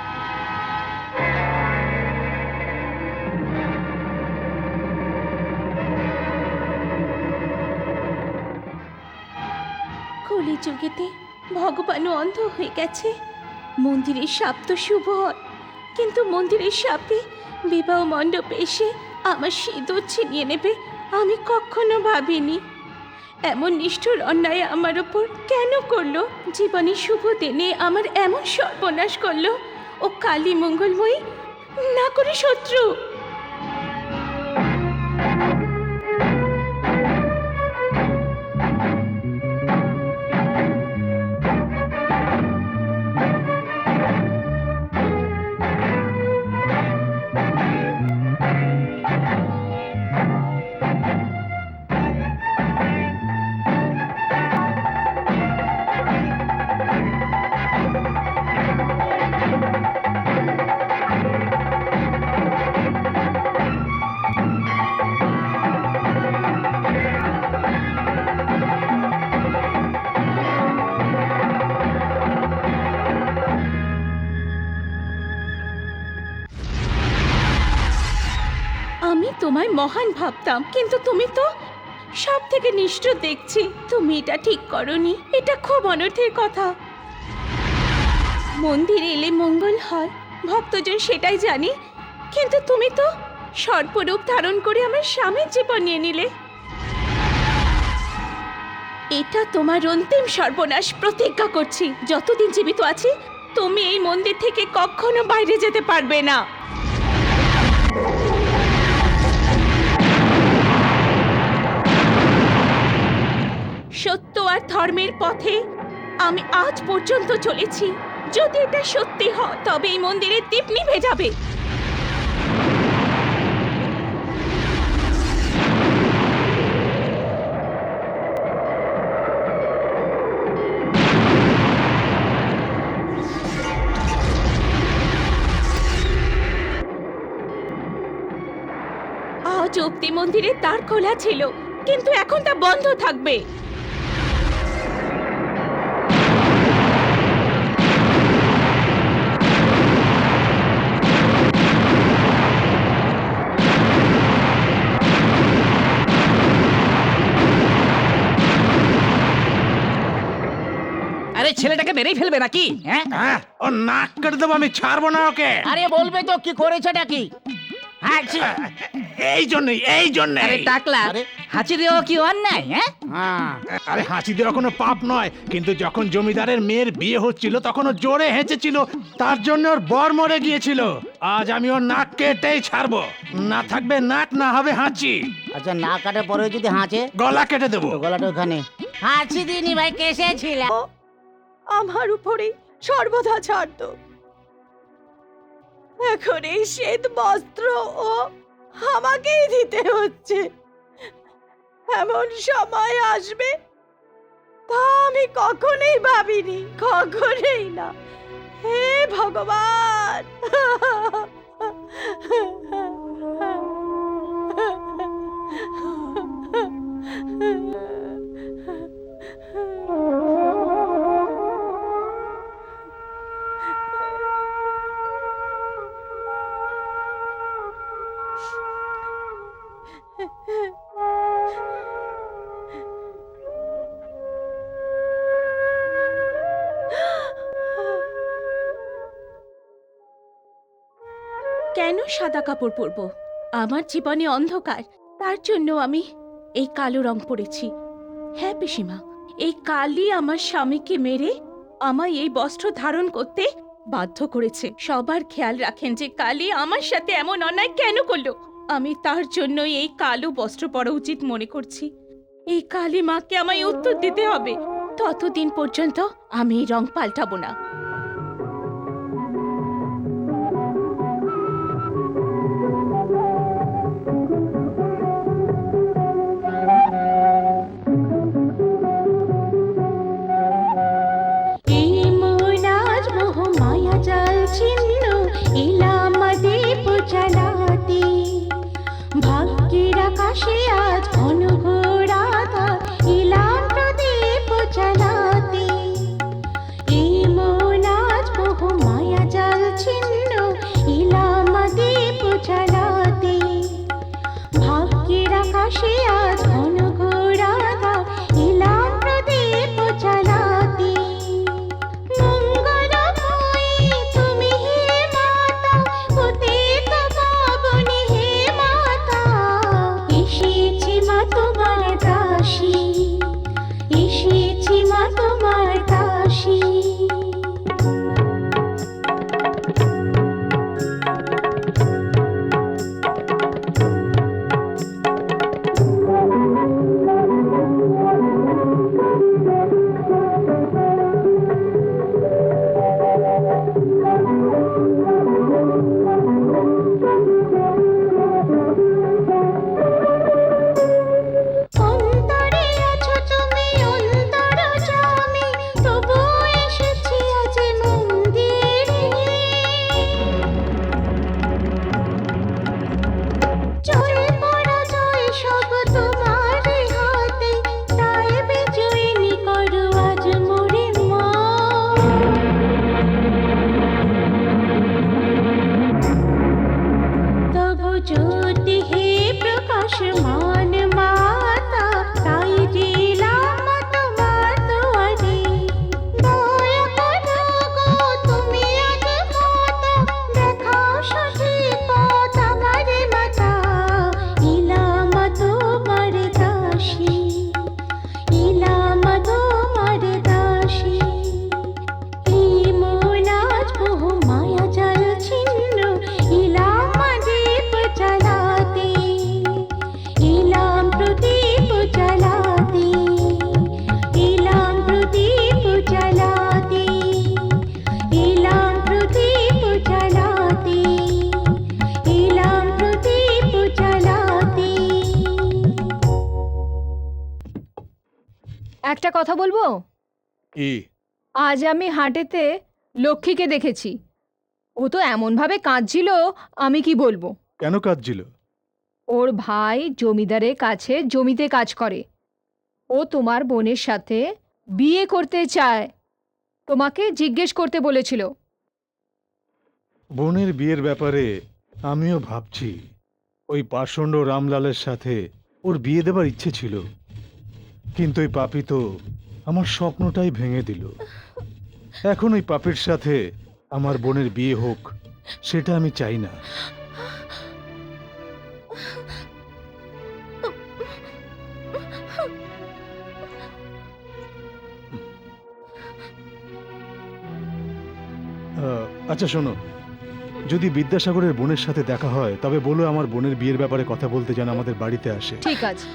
কলিযুগেতে ভগবানও অন্ধ হয়ে গেছে। মন্দিরের সাপ তো শুভ হয়, কিন্তু মন্দিরের সাপে বিবাহ মণ্ডপে এসে আমার সিঁদুর ছিনিয়ে নেবে আমি কখনো ভাবিনি। এমন নিষ্ঠুর অন্যায় আমার ওপর কেন করলো? জীবনের শুভ দিনে আমার এমন সর্বনাশ করলো। ও কালী মঙ্গলময়ী, না করে শত্রু। আমি তোমায় মহান ভাবতাম, কিন্তু তুমি তো সব থেকে নিষ্ঠুর দেখছি। তুমি এটা ঠিক করনি, এটা খুব অনর্থের কথা। মন্দিরে এলে মঙ্গল হয়, ভক্তজন সেটাই জানি, কিন্তু তুমি তো সর্পরূপ ধারণ করে আমার স্বামীর জীবন নিয়ে নিলে। এটা তোমার অন্তিম সর্বনাশ। প্রতিজ্ঞা করছি, যতদিন জীবিত আছি তুমি এই মন্দির থেকে কখনো বাইরে যেতে পারবে না। সত্য আর ধর্মের পথে আমি আজ পর্যন্ত চলেছি। যদি এটা সত্যি হয় তবে এই মন্দিরের দীপ নিভে যাবে। আজ অব্দি মন্দিরের দ্বার খোলা ছিল, কিন্তু এখন তা বন্ধ থাকবে। আরে ছেলেটাকে মেরেই ফেলবে নাকি? হ্যাঁ, ও নাক কেটে দেবো, আমি ছাড়বো না ওকে। আরে বলবে তো কি করেছেটা কি? এই জন্যই আরে টাকলা, হাঁচি দেওয়া কি অন্যায়? হ্যাঁ, আরে হাসি দেওয়া কোনো পাপ নয়, কিন্তু যখন জমিদারের মেয়ের বিয়ে হচ্ছিল তখন ও জোরে হেঁচেছিল, তার জন্য ওর বর মরে গিয়েছিল। আজ আমি ওর নাক কেটেই ছাড়বো। না থাকবে নাক, না হবে হাঁচি। আচ্ছা, না কাটার পরে যদি হাঁচে? গলা কেটে দেবো। গলাটা ওখানে। হাঁচি দিনি ভাই, কেসে ছিল। আমার উপরে সর্বদা ছাড়তো। এখন এই শ্বেত বস্ত্র ও আমাকেই দিতে হচ্ছে। এমন সময় আসবে তা আমি কখনোই ভাবিনি, কখনোই না। হে ভগবান! কেন সাদা কাপড় পরবো? আমার জীবনে অন্ধকার, তার জন্য আমি এই কালো রং পরেছি। হ্যাঁ পিসিমা, এই কালই আমার স্বামীকে মেরে আমায় এই বস্ত্র ধারণ করতে বাধ্য করেছে। সবার খেয়াল রাখেন যে কালী আমার সাথে এমন অন্যায় কেন করলো। আমি তার জন্যই এই কালো বস্ত্র পরা উচিত মনে করছি। এই কালী মাকে আমায় উত্তর দিতে হবে। ততদিন পর্যন্ত আমি এই রং পাল্টাবো না। এই মন আজ মোহ মায়া জাল ছিন্ন একটা কথা বলবো? কি? আজ আমি হাটেতে লক্ষ্মীকে দেখেছি। ও তো এমনভাবে কাঁদছিল, আমি কি বলবো। কেন কাঁদছিল? ওর ভাই জমিদারের কাছে জমিতে কাজ করে। ও তোমার বোনের সাথে বিয়ে করতে চায়। তোমাকে জিজ্ঞেস করতে বলেছিল। বোনের বিয়ের ব্যাপারে আমিও ভাবছি। ওই পাষণ্ড রামলালের সাথে ওর বিয়ে দেবার ইচ্ছে ছিল, কিন্তু ওই পাপী তো আমার স্বপ্নটাই ভেঙে দিল। এখন ওই পাপীর সাথে আমার বোনের বিয়ে হোক, সেটা আমি চাই না। আচ্ছা শোনো, যদি বিদ্যাসাগরের বোনের সাথে দেখা হয় তবে বলো আমার বোনের বিয়ের ব্যাপারে কথা বলতে যেন আমাদের বাড়িতে আসে। ঠিক আছে।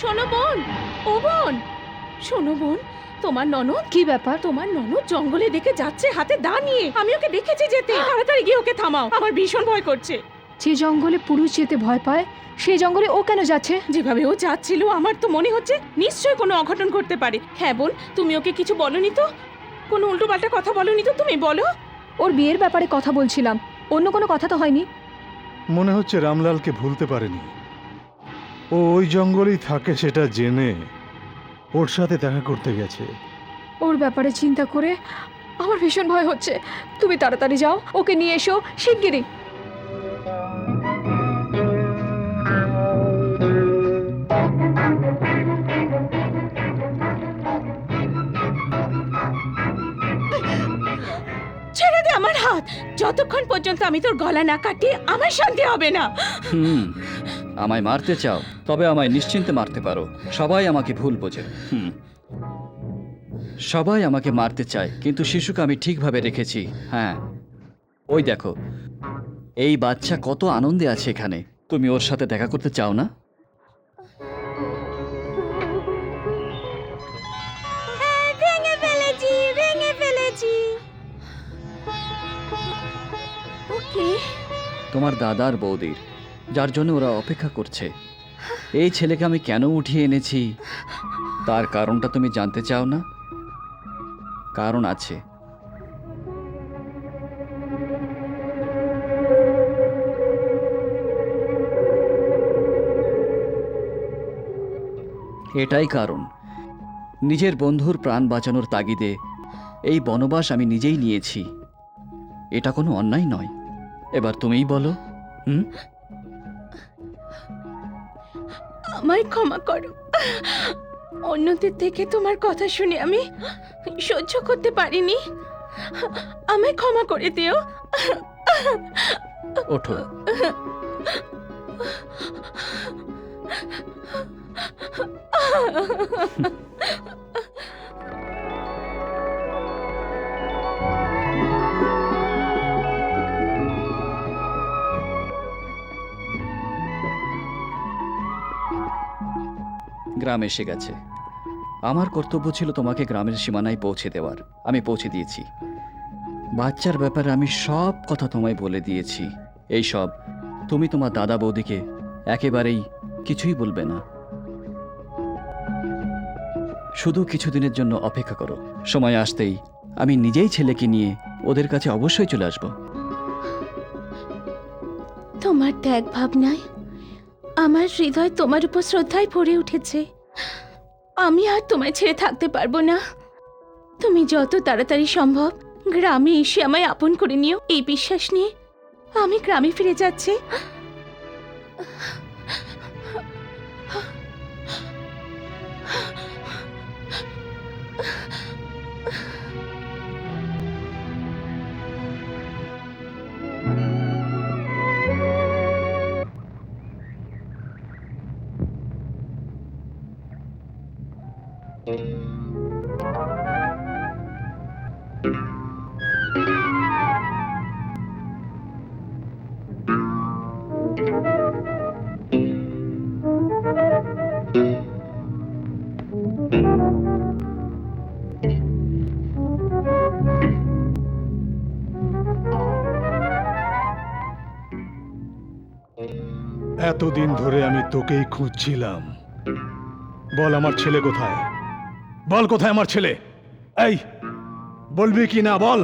শোনো বোন, ও বোন, শোনো বোন, তোমার ননদ, কি ব্যাপার? তোমার ননদ জঙ্গলে দেখে যাচ্ছে হাতে দা নিয়ে। আমি ওকে দেখেছি যেতে। তাড়াতাড়ি গিয়ে ওকে থামাও, আমার ভীষণ ভয় করছে। যে জঙ্গলে পুরুষ যেতে ভয় পায়, সেই জঙ্গলে ও কেন যাচ্ছে? যেভাবে ও যাচ্ছিল আমার তো মনে হচ্ছে নিশ্চয়ই কোনো অঘটন করতে পারে। হ্যাঁ বোন, তুমি ওকে কিছু বলনি তো? কোনো উল্টোপাল্টা কথা বলনি তো? তুমি বলো। ওর বিয়ের ব্যাপারে কথা বলছিলাম, অন্য কোনো কথা তো হয়নি। মনে হচ্ছে রামলালকে ভুলতে পারেনি। ও ওই জঙ্গলেই থাকে সেটা জেনে ওর সাথে দেখা করতে গেছে। ওর ব্যাপারে চিন্তা করে আমার ভীষণ ভয় হচ্ছে। তুমি তাড়াতাড়ি যাও, ওকে নিয়ে এসো শিগগিরই। ছেড়ে দে আমার হাত। যতক্ষণ পর্যন্ত আমি তোর গলা না কাটি আমার শান্তি হবে না। আমায় মারতে চাও? তবে আমায় নিশ্চিন্তে মারতে পারো। সবাই আমাকে ভুল বোঝে। সবাই আমাকে মারতে চায়, কিন্তু শিশুকে আমি ঠিকভাবে রেখেছি। হ্যাঁ, ওই দেখো, এই বাচ্চা কত আনন্দে আছে এখানে। তুমি ওর সাথে দেখা করতে চাও না? ভেঙে ফেলেছি, ভেঙে ফেলেছি। ওকে, তোমার দাদার বৌদির, যার জন্য ওরা অপেক্ষা করছে। এই ছেলেকে আমি কেন উঠিয়ে এনেছি তার কারণটা তুমি জানতে চাও না? কারণ আছে। এটাই কারণ। নিজের বন্ধুর প্রাণ বাঁচানোর তাগিদে এই বনবাস আমি নিজেই নিয়েছি। এটা কোনো অন্যায় নয়। এবার তুমিই বলো। আমায় ক্ষমা করো। অন্যদের থেকে তোমার কথা শুনে আমি সহ্য করতে পারিনি। আমায় ক্ষমা করে দিও। ওঠো। গ্রাম এসে গেছে। আমার কর্তব্য ছিল তোমাকে গ্রামের সীমানায় পৌঁছে দেওয়ার। আমি পৌঁছে দিয়েছি। বাচ্চার ব্যাপারে আমি সব কথা তোমায় বলে দিয়েছি। এই সব তুমি তোমার দাদা বৌদিকে একেবারেই কিছুই বলবে না। শুধু কিছুদিনের জন্য অপেক্ষা করো। সময় আসতেই আমি নিজেই ছেলেকে নিয়ে ওদের কাছে অবশ্যই চলে আসব। তোমার ত্যাগ ভাবনায় আমার হৃদয় তোমার উপর শ্রদ্ধায় ভরে উঠেছে। আমি আর তোমায় ছেড়ে থাকতে পারবো না। তুমি যত তাড়াতাড়ি সম্ভব গ্রামে এসে আমায় আপন করে নিও, এই বিশ্বাস নিয়ে আমি গ্রামে ফিরে যাচ্ছি। এতদিন ধরে আমি তোকেই খুঁজছিলাম। বল আমার ছেলে কোথায়? বল কোথায় আমার ছেলে? এই বলবি কি না বল?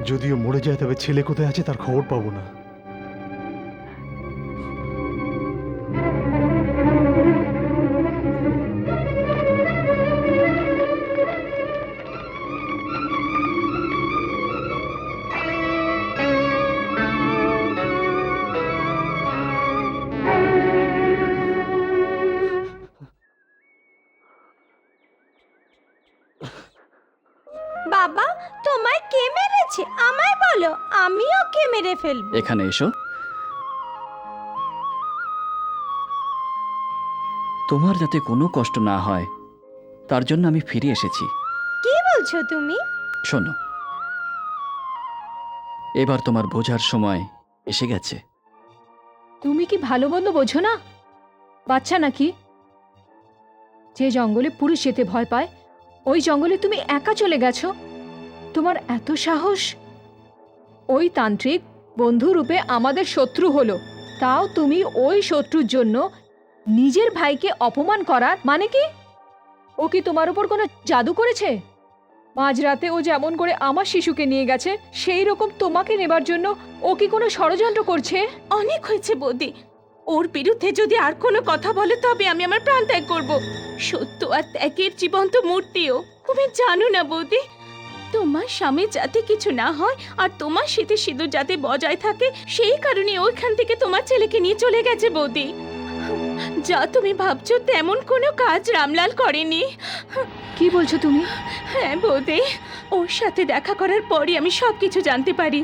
যদিও মরে যায়, তবে ছেলে কোথায় আছে তার খবর পাবো না। বাবা, তোমায় কে মেরেছে আমায় বলো, আমি ওকে মেরে ফেলবো। এখানে এসো। তোমার যাতে কোনো কষ্ট না হয় তার জন্য আমি ফিরে এসেছি। কি বলছো তুমি? শোনো, এবার তোমার বোঝার সময় এসে গেছে। তুমি কি ভালো মন্দ বোঝো না? বাচ্চা নাকি? যে জঙ্গলে পুরুষ যেতে ভয় পায়, ওই জঙ্গলে তুমি একা চলে গেছো। তোমার এত সাহস! ওই তান্ত্রিক বন্ধুরূপে আমাদের শত্রু হলো, তাও তুমি ওই শত্রুর জন্য নিজের ভাইকে অপমান করার মানে কি? ও কি তোমার উপর কোনো জাদু করেছে? মাঝরাতে ও যেমন করে আমার শিশুকে নিয়ে গেছে, সেই রকম তোমাকে নেবার জন্য ও কি কোনো ষড়যন্ত্র করছে? অনেক হয়েছে বৌদি। ওর বিরুদ্ধে যদি আর কোনো কথা বলে তবে আমি আমার প্রাণ ত্যাগ করব। সত্য আর ত্যাগের জীবন্ত মূর্তিও। তুমি জানো না বৌদি, তোমার স্বামী যাতে কিছু না হয় আর তোমার শীতে সিঁদুর যাতে বজায় থাকে, সেই কারণে ওইখান থেকে তোমার ছেলেকে নিয়ে চলে গেছে বৌদি। যা তুমি ভাবছো তেমন কোনো কাজ রামলাল করেনি। কি বলছো তুমি? হ্যাঁ বৌদি, ওর সাথে দেখা করার পরই আমি সবকিছু জানতে পারি।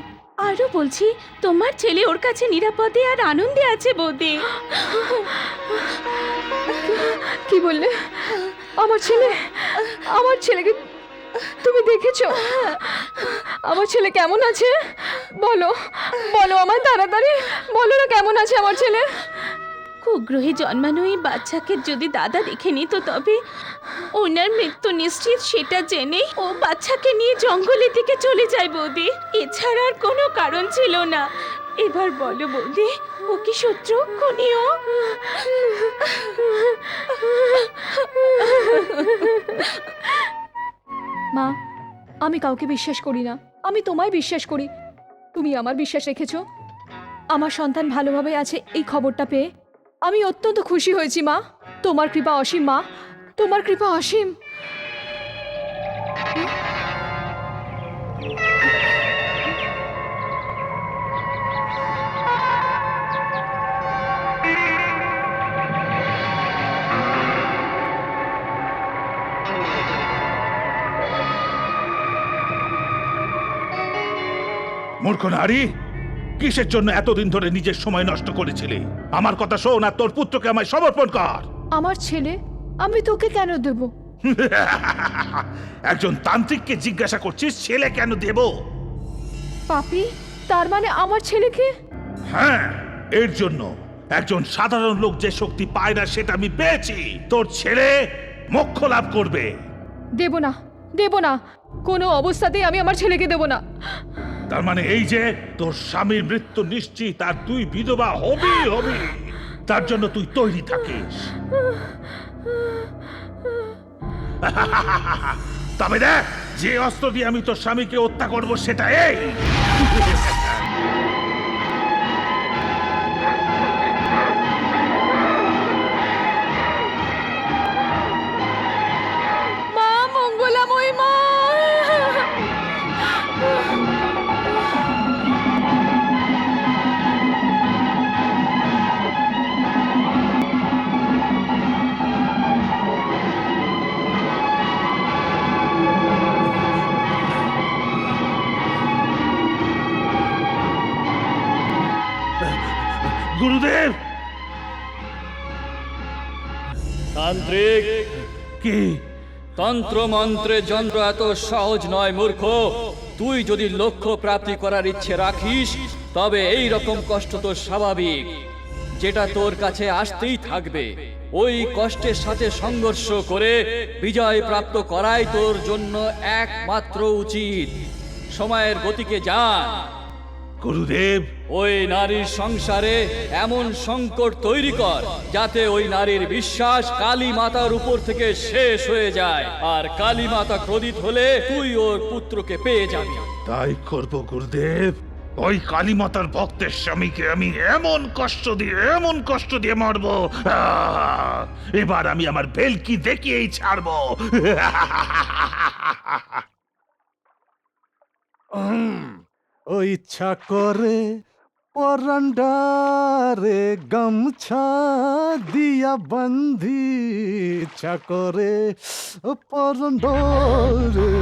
আরো বলছি, তোমার ছেলে ওর কাছে নিরাপদে আর আনন্দে আছে বৌদি। কি বললে? আমার ছেলে, আমার ছেলেকে তুমি দেখেছো? আমার ছেলে কেমন আছে? বলো বলো আমায়, তাড়াতাড়ি বলো না কেমন আছে আমার ছেলে। কুগ্রহে জন্মানো এই বাচ্চাকে যদি দাদা দেখে নিত তবে ওনার মৃত্যু নিশ্চিত সেটা জেনেই ও বাচ্চাকে নিয়ে জঙ্গলের দিকে চলে যায় বৌদি। এছাড়া আর কোনো কারণ ছিল না। এবার বলো বৌদি, ও কি শত্রু খুনিও? মা, আমি কাউকে বিশ্বাস করি না, আমি তোমায় বিশ্বাস করি। তুমি আমার বিশ্বাস রেখেছো। আমার সন্তান ভালোভাবে আছে এই খবরটা পেয়ে আমি অত্যন্ত খুশি হয়েছি মা। তোমার কৃপা অসীম মা, তোমার কৃপা অসীম। মূর্খ নারী, কিসের জন্য এতদিন ধরে নিজের সময় নষ্ট করেছিলি? আমার কথা শোন আর তোর পুত্রকে আমায় সমর্পণ কর। আমার ছেলে আমি তোকে কেন দেব? একজন তান্ত্রিককে জিজ্ঞাসা করছিস ছেলে কেন দেব? পাপি, তার মানে আমার ছেলেকে? হ্যাঁ, এর জন্য একজন সাধারণ লোক যে শক্তি পায় না সেটা আমি পেয়েছি। তোর ছেলে মোক্ষ লাভ করবে। দেব না, দেব না, কোনো অবস্থাতেই আমি আমার ছেলেকে দেব না। তার মানে এই যে তোর স্বামীর মৃত্যু নিশ্চিত আর তুই বিধবা হবি হবি, তার জন্য তুই তৈরি থাকিস। তবে দেখ, যে অস্ত্র দিয়ে আমি তোর স্বামীকে হত্যা করব সেটা এই। মা মঙ্গলাময়ী মা! গুরুদেব! তান্ত্রিক, কি? তন্ত্র মন্ত্রে যন্ত্র এত সহজ নয় মূর্খ। তুই যদি লক্ষ্য প্রাপ্তি করার ইচ্ছে রাখিস তবে এই রকম কষ্ট তো স্বাভাবিক, যেটা তোর কাছে আসতেই থাকবে। ওই কষ্টের সাথে সংঘর্ষ করে বিজয় প্রাপ্ত করাই তোর জন্য একমাত্র উচিত। সময়ের গতিকে জান। গুরুদেব, ওই নারীর সংসারে এমন সংকট তৈরি কর যাতে ওই নারীর বিশ্বাস কালী মাতার উপর থেকে শেষ হয়ে যায়, আর কালী মাতা ক্রোধিত হলে তুই ওর পুত্রকে পেয়ে যাবি। তাই করব গুরুদেব। ওই কালীমাতার ভক্তের স্বামীকে আমি এমন কষ্ট দিয়ে মারবো, এবার আমি আমার ভেলকি দেখিয়েই ছাড়বো। ও ইচ্ছা করে পরান্ডারে গামছা দিয়া বান্ধি, ইচ্ছা করে পরান্ডারে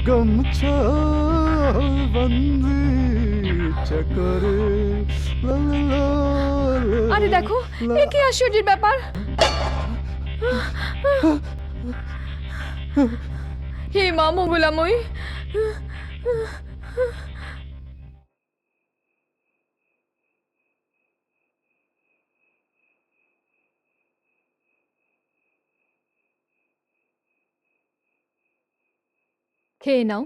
গামছা বান্ধি, ইচ্ছা করে লা লা লা লা। আরে দেখো, এ কি আশ্চর্যের ব্যাপার! হে মা মঙ্গলাময়ী! খেয়ে নাও।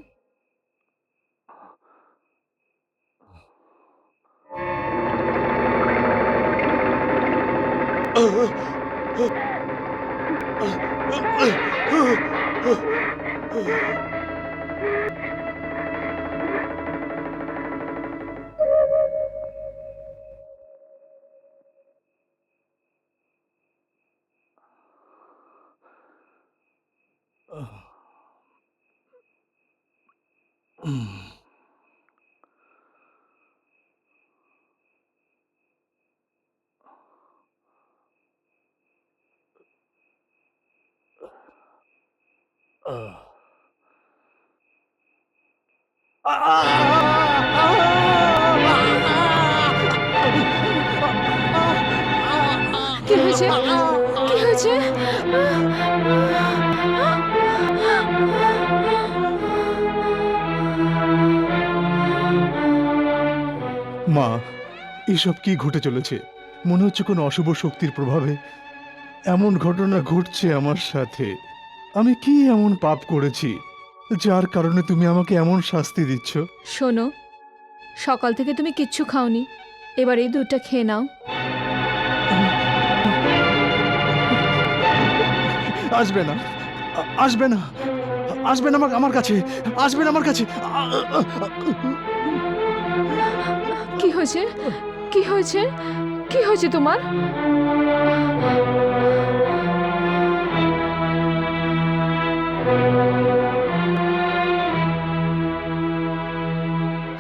কি হয়েছে? কি হয়েছে? মা, এসব কি ঘটে চলেছে? মনে হচ্ছে কোনো অশুভ শক্তির প্রভাবে এমন ঘটনা ঘটছে আমার সাথে। আমি কি এমন পাপ করেছি যার কারণে তুমি আমাকে এমন শাস্তি দিচ্ছ? শোনো, সকাল থেকে তুমি কিচ্ছু খাওনি, এবার এই দুধটা খেয়ে নাও। আসবে না, আসবে না, আসবে না আমার কাছে, আসবে না আমার কাছে। কি হয়েছে? কি হয়েছে? কি হয়েছে তোমার?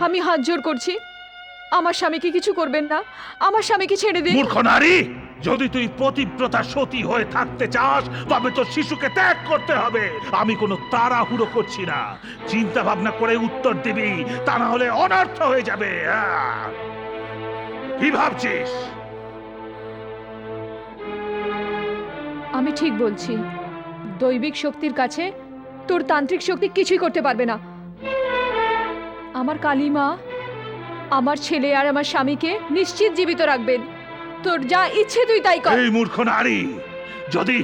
আমি হাত জোর করছি, আমার স্বামীকে কিছু করবেন না, আমার স্বামীকে ছেড়ে দিন। মূর্খ নারী, যদি তুই পতিব্রতা সতী হয়ে থাকতে চাস তবে তো শিশুকে ত্যাগ করতে হবে। আমি কোনো তাড়াহুড়ো করছি না, চিন্তা ভাবনা করে উত্তর দিবি, তা না হলে অনর্থ হয়ে যাবে। কি ভাবছিস? আমি ঠিক বলছি, দৈবিক শক্তির কাছে তোর তান্ত্রিক শক্তি কিছুই করতে পারবে না। আমার কালিমা আমার ছেলে আর আমার স্বামীকে নিশ্চিত জীবিত রাখবেন। তোর যা ইচ্ছে তুই তাই কর। এই মূর্খ নারী, যদি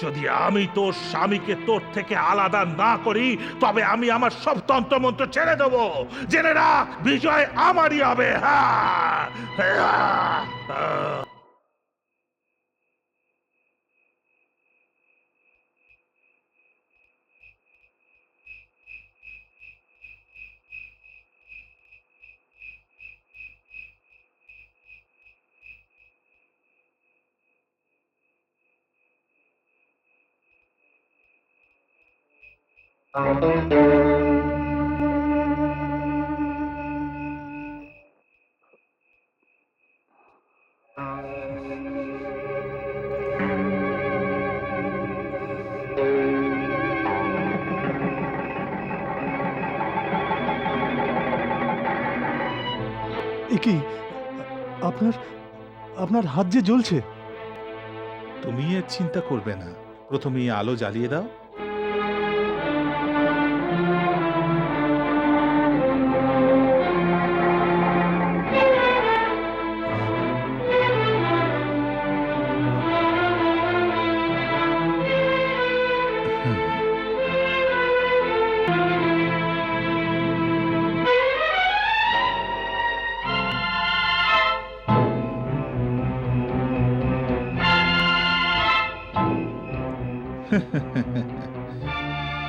যদি আমি তোর স্বামীকে তোর থেকে আলাদা না করি তবে আমি আমার সব তন্ত্রমন্ত্র ছেড়ে দেবো। জেনে রাখ, বিজয় আমারই হবে। এ কি, আপনার আপনার হাত যে জ্বলছে। তুমি এর চিন্তা করবে না, প্রথমে এই আলো জ্বালিয়ে দাও।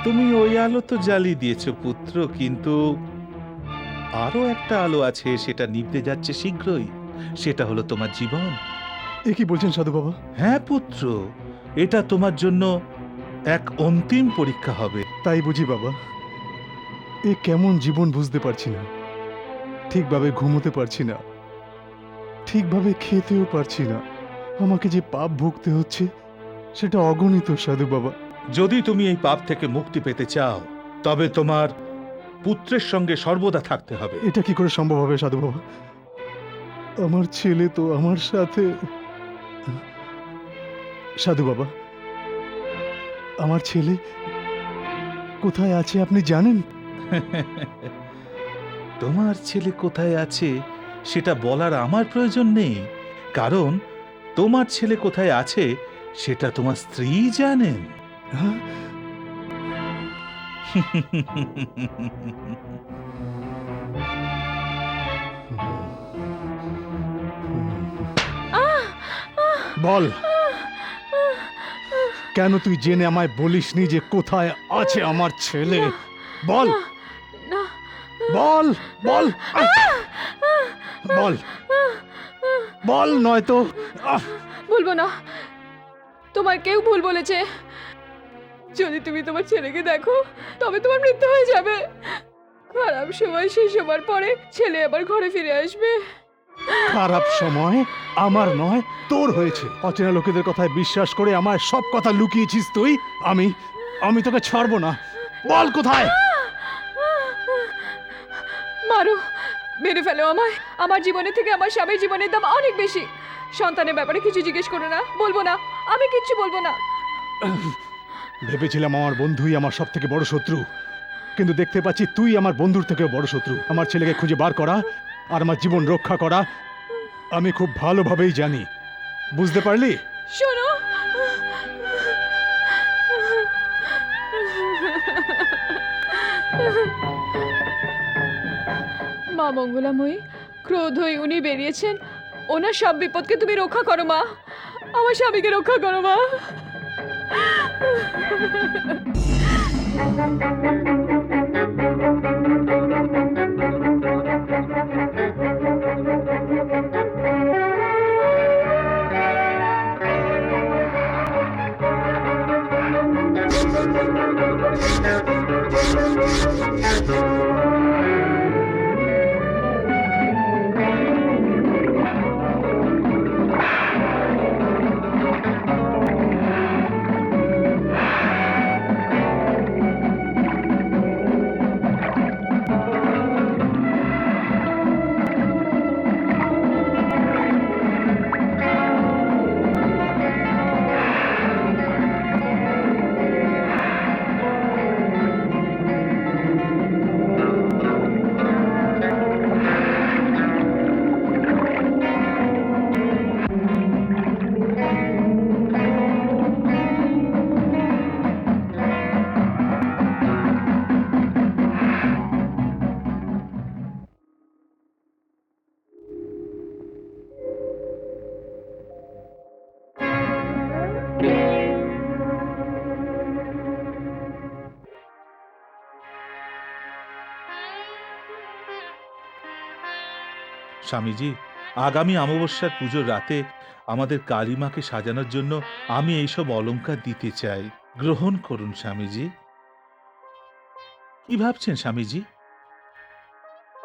তুমি ওই আলো তো জ্বালিয়ে দিয়েছো পুত্র, কিন্তু আরো একটা আলো আছে, সেটা নিভতে যাচ্ছে শীঘ্রই। সেটা হলো তোমার জীবন। এ কি বলছেন সাধু বাবা? হ্যাঁ পুত্র, এটা তোমার জন্য এক অন্তিম পরীক্ষা হবে। তাই বুঝি বাবা? এ কেমন জীবন বুঝতে পারছি না, ঠিকভাবে ঘুমোতে পারছি না, ঠিকভাবে খেতেও পারছি না। আমাকে যে পাপ ভুগতে হচ্ছে সেটা অগণিত সাধু বাবা। যদি তুমি এই পাপ থেকে মুক্তি পেতে চাও তবে তোমার পুত্রের সঙ্গে সর্বদা থাকতে হবে। এটা কি করে সম্ভব হবে সাধু বাবা? আমার ছেলে তো আমার সাথে। সাধু বাবা, আমার ছেলে কোথায় আছে আপনি জানেন? তোমার ছেলে কোথায় আছে সেটা বলার আমার প্রয়োজন নেই, কারণ তোমার ছেলে কোথায় আছে সেটা তোমার স্ত্রী জানেন। হ্যাঁ? বল, কেন তুই জেনে আমায় বলিসনি যে কোথায় আছে আমার ছেলে? বল বল বল বল বল, নয়তো বলবো না। তোমার কেউ ভুল বলেছে। যদি তুমি তোমার ছেলেকে দেখো তবে তোমার মৃত্যু হয়ে যাবে। খারাপ সময় শেষ হবার পরে ছেলে আবার ঘরে ফিরে আসবে। খারাপ সময় আমার নয়, তোর হয়েছে। অচেনা লোকেদের কথায় বিশ্বাস করে আমার সব কথা লুকিয়েছিস তুই। আমি তোকে ছাড়বো না। বল কোথায়? মারো, মেরে ফেলো আমায়। আমার জীবনের থেকে আমার স্বামীর জীবনের দাম অনেক বেশি। সন্তানের ব্যাপারে কিছু জিজ্ঞেস করো না। বলবো না, আমি কিচ্ছু বলবো না। ভেবেছিলাম আমার বন্ধুই আমার সব থেকে বড় শত্রু, কিন্তু দেখতে পাচ্ছি তুই আমার বন্ধুর থেকেও বড় শত্রু। আমার ছেলেকে খুঁজে বার করা আর আমার জীবন রক্ষা করা আমি খুব ভালোভাবেই জানি। বুঝতে পারলি? শোনো, মা মঙ্গলাময়ী, ক্রোধ হয়ে উনি বেরিয়েছেন। ওনার সব বিপদকে তুমি রক্ষা করো মা। আমার স্বামীকে রক্ষা করো মা। স্বামীজি, আগামী অমাবস্যার পুজোর রাতে আমাদের কালীমাকে সাজানোর জন্য আমি এইসব অলংকার দিতে চাই। গ্রহণ করুন স্বামীজি। কি ভাবছেন স্বামীজি?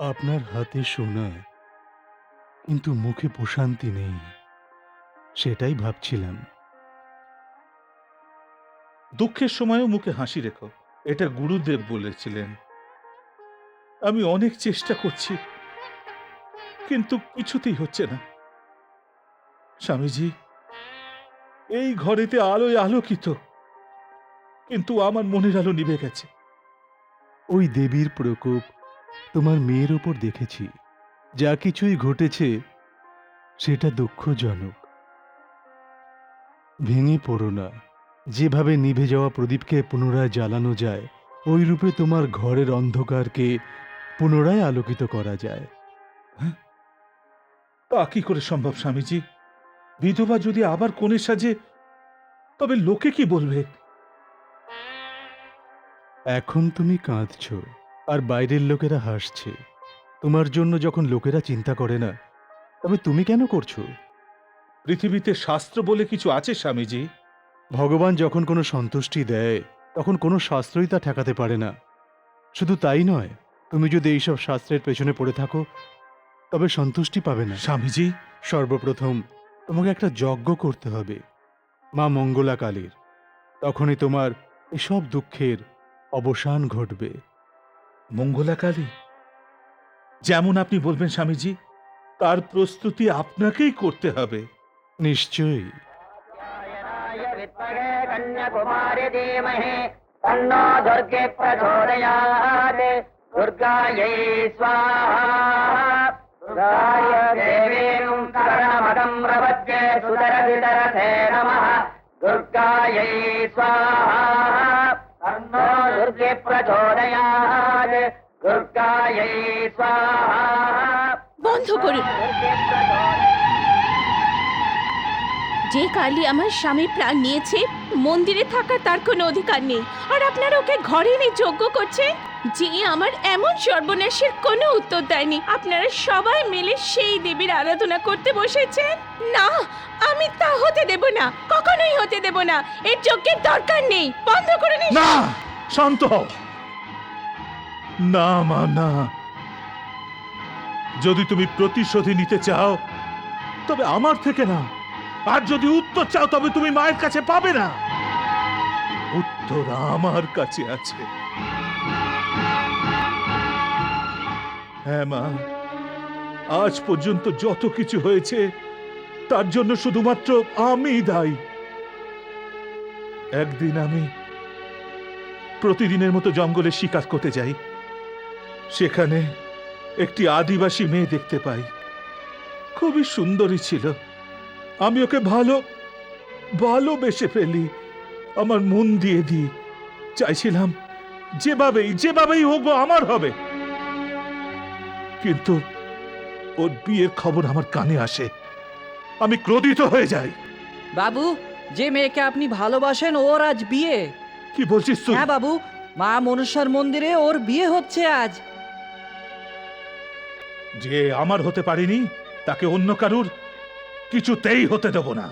আপনার হাতে সোনা, কিন্তু মুখে প্রশান্তি নেই, সেটাই ভাবছিলাম। দুঃখের সময়ও মুখে হাসি রেখো, এটা গুরুদেব বলেছিলেন। আমি অনেক চেষ্টা করছি, কিন্তু কিছুতেই হচ্ছে না। স্বামীজি, এই ঘরেতে আলোয় আলোকিত, কিন্তু আমার মনের আলো নিভে গেছে। ওই দেবীর প্রকোপ তোমার মেয়ের ওপর দেখেছি। যা কিছুই ঘটেছে সেটা দুঃখজনক। ভেঙে পড়ো না। যেভাবে নিভে যাওয়া প্রদীপকে পুনরায় জ্বালানো যায়, ওই রূপে তোমার ঘরের অন্ধকারকে পুনরায় আলোকিত করা যায়। তা কি করে সম্ভব স্বামীজি? বিধবা যদি আবার কোণে সাজে, তবে লোকে কি বলবে? এখন তুমি কাঁদছ, আর বাইরের লোকেরা হাসছে। তোমার জন্য যখন লোকেরা চিন্তা করে না, তবে তুমি কেন করছো? পৃথিবীতে শাস্ত্র বলে কিছু আছে স্বামীজি? ভগবান যখন কোনো সন্তুষ্টি দেয়, তখন কোনো শাস্ত্রই তা ঠেকাতে পারে না। শুধু তাই নয়, তুমি যদি এইসব শাস্ত্রের পেছনে পড়ে থাকো, তবে সন্তুষ্টি পাবে না। স্বামীজি, সর্বপ্রথম তোমাকে একটা যজ্ঞ করতে হবে মা মঙ্গলা কালীর। তখনই তোমার এসব দুঃখের অবসান ঘটবে। মঙ্গলা কালী? যেমন আপনি বলবেন স্বামীজি, তার প্রস্তুতি আপনাকেই করতে হবে। নিশ্চয়ই। কন্যাকুমারী ধীমহি তন্নো দুর্গে প্রচোদয়াৎ। দুর্গাयै স্বাহা। দুর্গায় দেবীং শরণমহং প্রপদ্যে সুদরবিদরসে নমঃ। দুর্গাयै স্বাহা। তন্নো দুর্গে প্রচোদয়াৎ। দুর্গাयै স্বাহা। বন্ধ করুন। যে কালী আমার স্বামীর প্রাণ নিয়েছে, মন্দিরে থাকার তার কোনো অধিকার নেই। আর আপনারা ওকে ঘরে এনে যজ্ঞ করছেন, যে আমার এমন সর্বনাশের কোনো উত্তর দেয়নি। আপনারা সবাই মিলে সেই দেবীর আরাধনা করতে বসেছেন। না, আমি তা হতে দেব না, কখনোই হতে দেব না। এর যজ্ঞের দরকার নেই। বন্ধ করুন। না, শান্ত হও। না মা, না। যদি তুমি প্রতিশোধী নিতে চাও, তবে আমার থেকে না। আর যদি উত্তর চাও, তবে তুমি মায়ের কাছে পাবে না। উত্তর আমার কাছে আছে। হ্যাঁ মা, আজ পর্যন্ত যত কিছু হয়েছে, তার জন্য শুধুমাত্র আমি দায়ী। একদিন আমি প্রতিদিনের মতো জঙ্গলে শিকার করতে যাই। সেখানে একটি আদিবাসী মেয়ে দেখতে পাই। খুবই সুন্দরী ছিল। আমি ওকে ভালোবেসে ফেলি, আমার মন দিয়ে দিই। চাইছিলাম যেভাবেই হোক ও আমার হবে। কিন্তু ওর বিয়ের খবর আমার কানে আসে। আমি ক্রোধিত হয়ে যাই। বাবু, যে মেয়েকে আপনি ভালোবাসেন ওর আজ বিয়ে। কি বলছিস তুই? হ্যাঁ বাবু, মা মনসার মন্দিরে ওর বিয়ে হচ্ছে আজ। যে আমার হতে পারিনি, তাকে অন্য কারুর কিছুতেই হতে দেব না।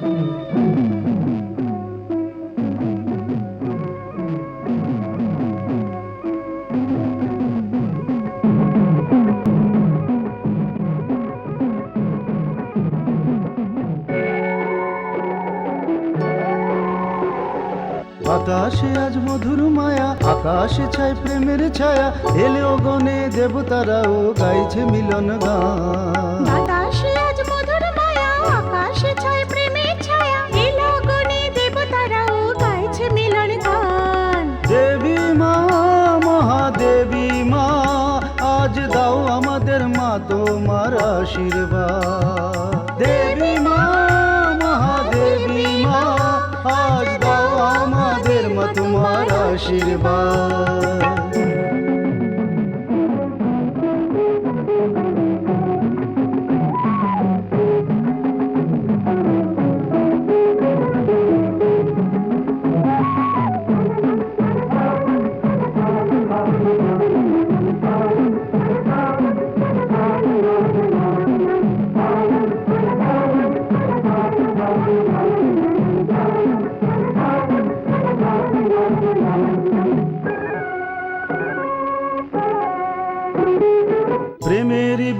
বাতাসে আজ মধুর মায়া, আকাশে ছায় প্রেমের ছায়া। এলেও গনে দেবতারাও গাইছে মিলন গান। বাতাসে আজ মধুর মায়া, আকাশে ছায় প্রেমের ছায়া। এলো গনে দেবতারাও গাইছে মিলন গান। দেবী মা, মহাদেবী মা, আজ দাও আমাদের মা তোমার আশীর্বাদ। দেবী মা, মহাদেবী মা, আজ দাও আমাদের মা তোমার আশীর্বাদ।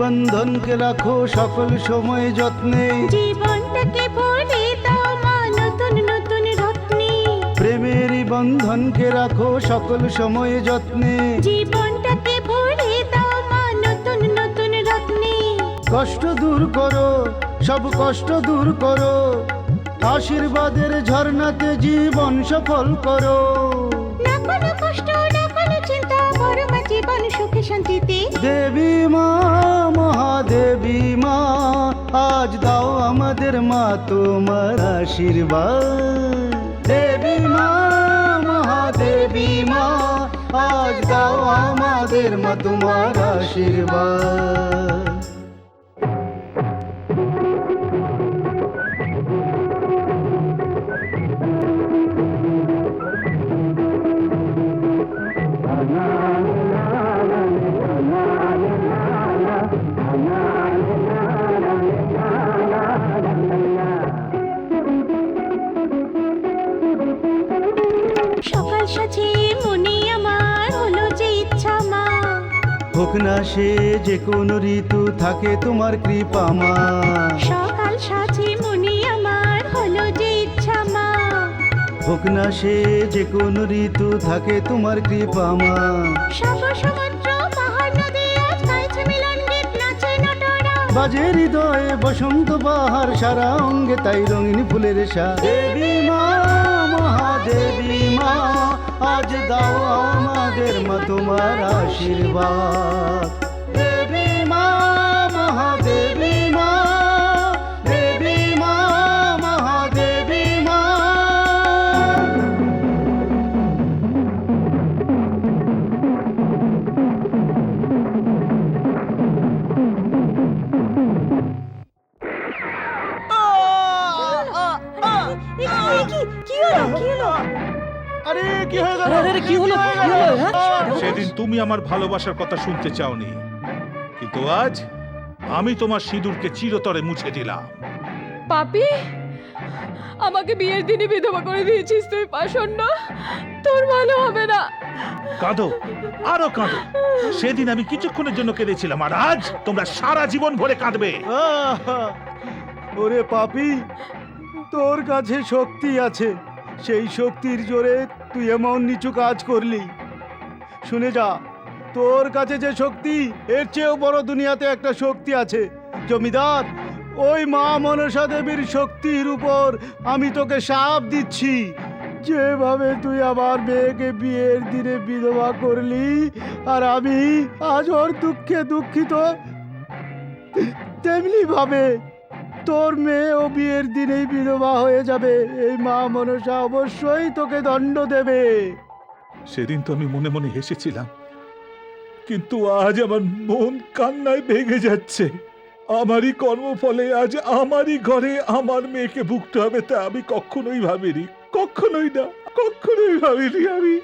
বন্ধনকে রাখো সকল সময় যত্নে, জীবনটাকে ভরে দাও মা নতুন নতুন রত্নে, প্রেমেরই বন্ধনকে রাখো সকল সময় যত্নে, জীবনটাকে ভরে দাও মা নতুন নতুন রত্নে। কষ্ট দূর করো, সব কষ্ট দূর করো, আশীর্বাদের ঝর্ণাতে জীবন সফল করো। না কোনো কষ্ট না কোনো চিন্তা, ভরো মা জীবন সুখে শান্তিতে। দেবী মা, মহাদেবী মা, আজ দাও আমাদের মা তোমার আশীর্বাদ। দেবী মা, মহাদেবী মা, আজ দাও আমাদের মা তোমার আশীর্বাদ। সকাল সাজে মনে আমার হলো যে ইচ্ছা মা, হোক না সে যে কোনো ঋতু থাকে তোমার কৃপা মা। সকাল সাজে মনে আমার হলো যে ইচ্ছা মা, হোক না সে যে কোনো ঋতু থাকে তোমার কৃপা মা। সাগর সমুদ্র পাহাড় নদী আজ গাইছে মিলন গীত, নাচে নটরা। বাজে হৃদয়ে বসন্ত বাহার, সারা অঙ্গে তাই রঙিন ফুলের সা। দেবী মা, মহাদেবী মা, আজ দাও আমাদের মা তোমার আশীর্বাদ। দেবী মা, মহাদেবী মা, দেবী মা, মহাদেবী মা। আরে কি হয়ে গেল? কি হলো সেদিন তুমি আমার ভালোবাসার কথা শুনতে চাওনি, কিন্তু আজ আমি তোমার সিঁদুরকে চিরতরে মুছে দিলাম। পাপি, আমাকে বিয়ের দিনই বিধবা করে দিয়েছিস তুই পাষণ্ড, তোর ভালো হবে না। কাঁদো, আরো কাঁদো। সেদিন আমি কিছুক্ষণের জন্য কেঁদেছিলাম, আর আজ তোমরা সারা জীবন ভরে কাঁদবে। ওরে পাপী, তোর কাছে শক্তি আছে, সেই শক্তির জোরে তুই এমন নিচু কাজ করলি। শুনে যা, তোর কাছে যে শক্তি, এর চেয়েও বড় দুনিয়াতে একটা শক্তি আছে। জমিদার, ওই মা মনসা দেবীর শক্তির উপর আমি তোকে শাপ দিচ্ছি, যেভাবে তুই আমার মেয়েকে বিয়ের দিনে বিধবা করলি, আর আমি আজ ওর দুঃখে দুঃখিত, তেমনি ভাবে তোর মেয়ে ও বিয়ের দিনেই বিধবা হয়ে যাবে। এই মা মনসা অবশ্যই তোকে দণ্ড দেবে। সেদিন তো আমি মনে মনে হেসেছিলাম, কিন্তু আজ আমার মন কান্নায় ভেঙে যাচ্ছে। আমারই কর্মফলে আজ আমারই ঘরে আমার মেয়েকে ভুগতে হবে, তা আমি কখনোই ভাবিনি, কখনোই না, কখনোই ভাবিনি।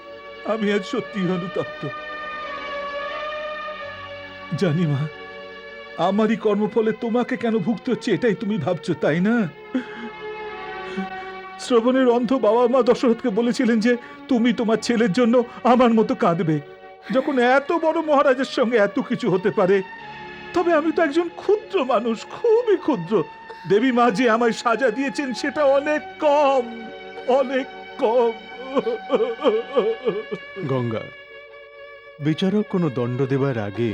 আমি আজ সত্যি অনুতপ্ত। জানি মা, আমারই কর্মফলে তোমাকে কেন ভুগতে হচ্ছে এটাই তুমি ভাবছো, তাই না? শ্রবণের অন্ধ বাবা মা দশরথকে বলেছিলেন যে তুমি তোমার ছেলের জন্য আমার মতো কাঁদবে। যখন এত বড় মহারাজের সঙ্গে এত কিছু হতে পারে, তবে আমি তো একজন ক্ষুদ্র মানুষ, খুবই ক্ষুদ্র। দেবী মা যে আমায় সাজা দিয়েছেন সেটা অনেক কম, অনেক কম। গঙ্গা, বিচারক কোনো দণ্ড দেবার আগে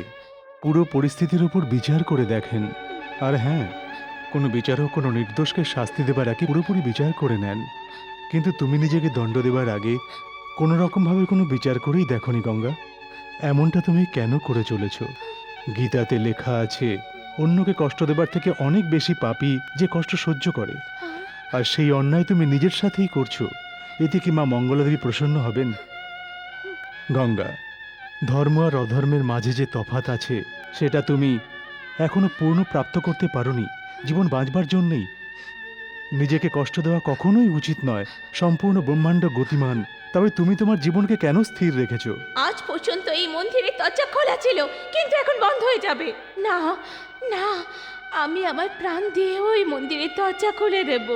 পুরো পরিস্থিতির উপর বিচার করে দেখেন। আর হ্যাঁ, কোনো বিচারক কোনো নির্দোষকে শাস্তি দেবার আগে পুরোপুরি বিচার করে নেন। কিন্তু তুমি নিজেকে দণ্ড দেবার আগে কোনো রকমভাবে কোনো বিচার করেই দেখনি গঙ্গা। এমনটা তুমি কেন করে চলেছ? গীতাতে লেখা আছে, অন্যকে কষ্ট দেবার থেকে অনেক বেশি পাপী যে কষ্ট সহ্য করে। আর সেই অন্যায় তুমি নিজের সাথেই করছো। এতে কি মা মঙ্গলাদেবী প্রসন্ন হবেন? গঙ্গা, ধর্ম আর অধর্মের মাঝে যে তফাৎ আছে সেটা তুমি এখনো পূর্ণ প্রাপ্ত করতে পারোনি। জীবন বাঁচবার জন্যেই নিজেকে কষ্ট দেওয়া কখনোই উচিত নয়। সম্পূর্ণ ব্রহ্মাণ্ড গতিমান, তবে তুমি তোমার জীবনকে কেন স্থির রেখেছো? আজ পর্যন্ত এই মন্দিরের দরজা খোলা ছিল, কিন্তু এখন বন্ধ হয়ে যাবে। না না, আমি আমার প্রাণ দিয়ে ওই মন্দিরের দরজা খুলে দেব।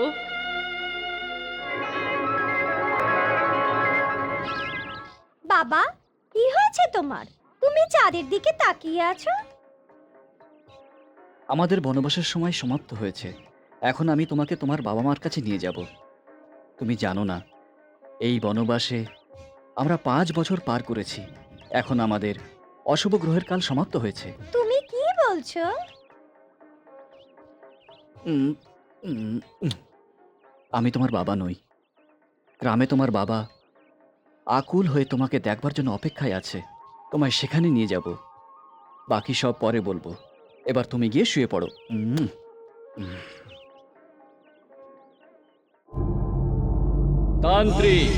বাবা, কি হয়েছে তোমার? তুমি চাঁদের দিকে তাকিয়ে আছো। আমাদের বনবাসের সময় সমাপ্ত হয়েছে। এখন আমি তোমাকে তোমার বাবা মার কাছে নিয়ে যাব। তুমি জানো না, এই বনবাসে আমরা 5 বছর পার করেছি। এখন আমাদের অশুভ গ্রহের কাল সমাপ্ত হয়েছে। তুমি কি বলছো? উম, উম, উম। আমি তোমার বাবা নই। গ্রামে তোমার বাবা আকুল হয়ে তোমাকে দেখবার জন্য অপেক্ষায় আছে। তোমায় সেখানে নিয়ে যাব। বাকি সব পরে বলবো। এবার তুমি গিয়ে শুয়ে পড়ো। তান্ত্রিক,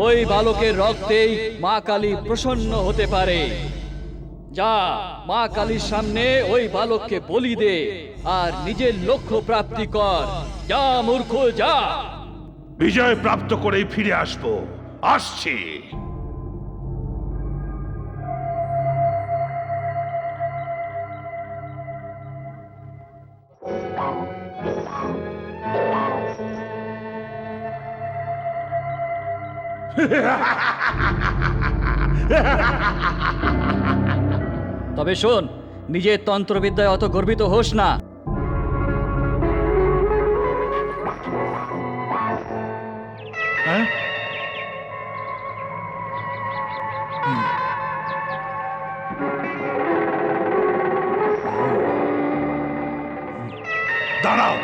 ওই বালকের রক্তেই মা কালী প্রসন্ন হতে পারে। যা, মা কালীর সামনে ওই বালককে বলি দে আর নিজের লক্ষ্য প্রাপ্তি কর। যা মূর্খ, যা। বিজয় প্রাপ্ত করেই ফিরে আসবো। আসছি। তবে শোন, নিজের তন্ত্রবিদ্যায় অত গর্বিত হোস না। হ্যাঁ? দাঁড়াও।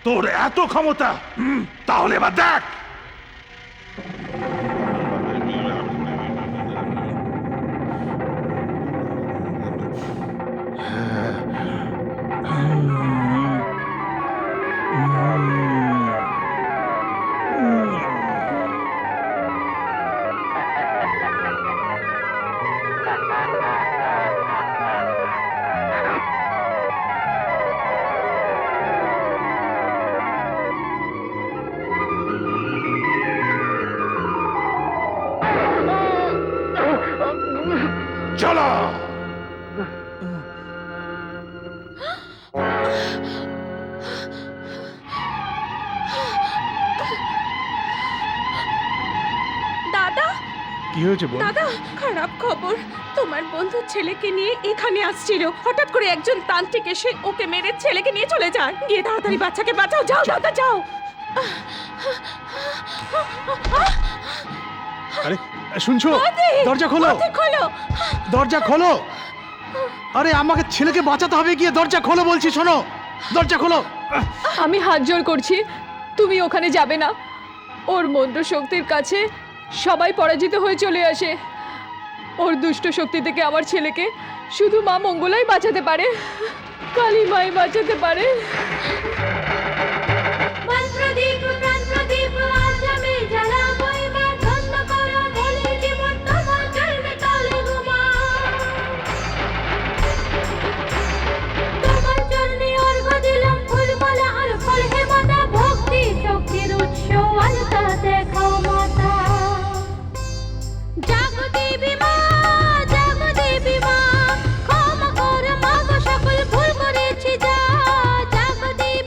তোর এত ক্ষমতা? তাহলে এবার দেখ। চলো। দাদা, কি হয়েছে বোন? দাদা, খারাপ খবর। তোমার বন্ধুর ছেলেকে নিয়ে এখানে আসছিল। হঠাৎ করে একজন তান্ত্রিক এসে ওকে মেরে ছেলেকে নিয়ে চলে যায়। গিয়ে তাড়াতাড়ি বাচ্চাকে বাঁচাও। যাও দাদা, যাও। আরে শুনছো? দরজা খোলো, খোলো। দরজা খোলো। আরে আমাকে ছেলেকে বাঁচাতে হবে, গিয়ে দরজা খোলো বলছি। শোনো, দরজা খোলো। আমি হাত জোড় করছি, তুমি ওখানে যাবে না। ওর মন্ত্র শক্তির কাছে সবাই পরাজিত হয়ে চলে আসে। ওর দুষ্ট শক্তি থেকে আমার ছেলেকে শুধু মা মঙ্গলাই বাঁচাতে পারে, কালী মাই বাঁচাতে পারে। মন্ত্রদীপ প্রাণপ্রদীপ আজ আমি জ্বালাবো, এবার ধন্য করো বলে জীবন তোমার চলবে তলে ঘুমা। তোমার চরণে অর্ঘ দিলাম ফুলমালা আর ফল হে মাতা, ভক্তি শক্তির উৎস আলতা দেখাও মাতা। জাগো দেবী মা, জাগো দেবী মা, ক্ষমা করো মা গো সকল ভুল করেছি যা। জাগো দেবী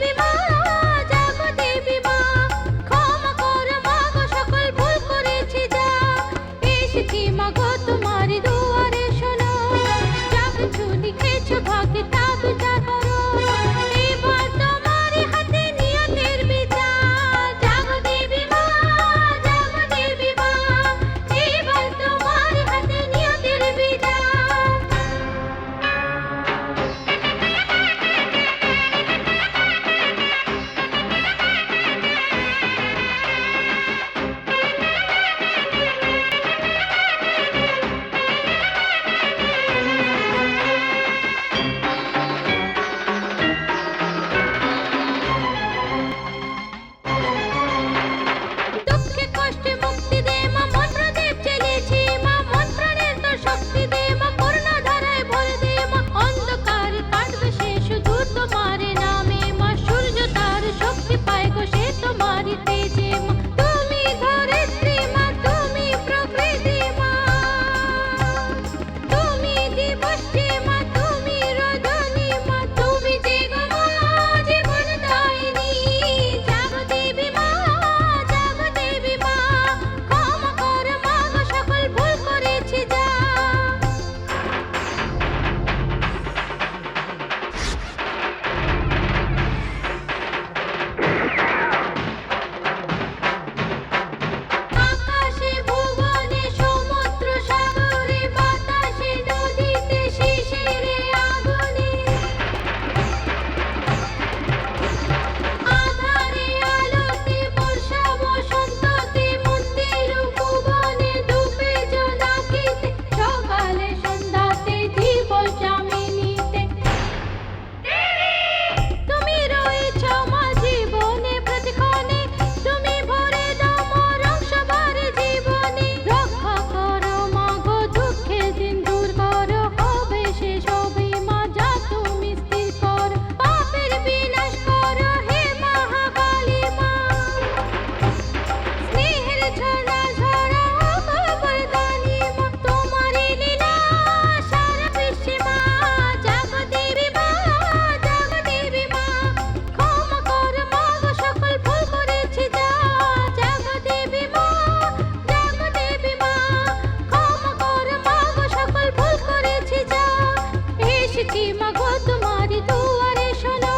এসেছি মাগো তোমার দুয়ারে শোনো,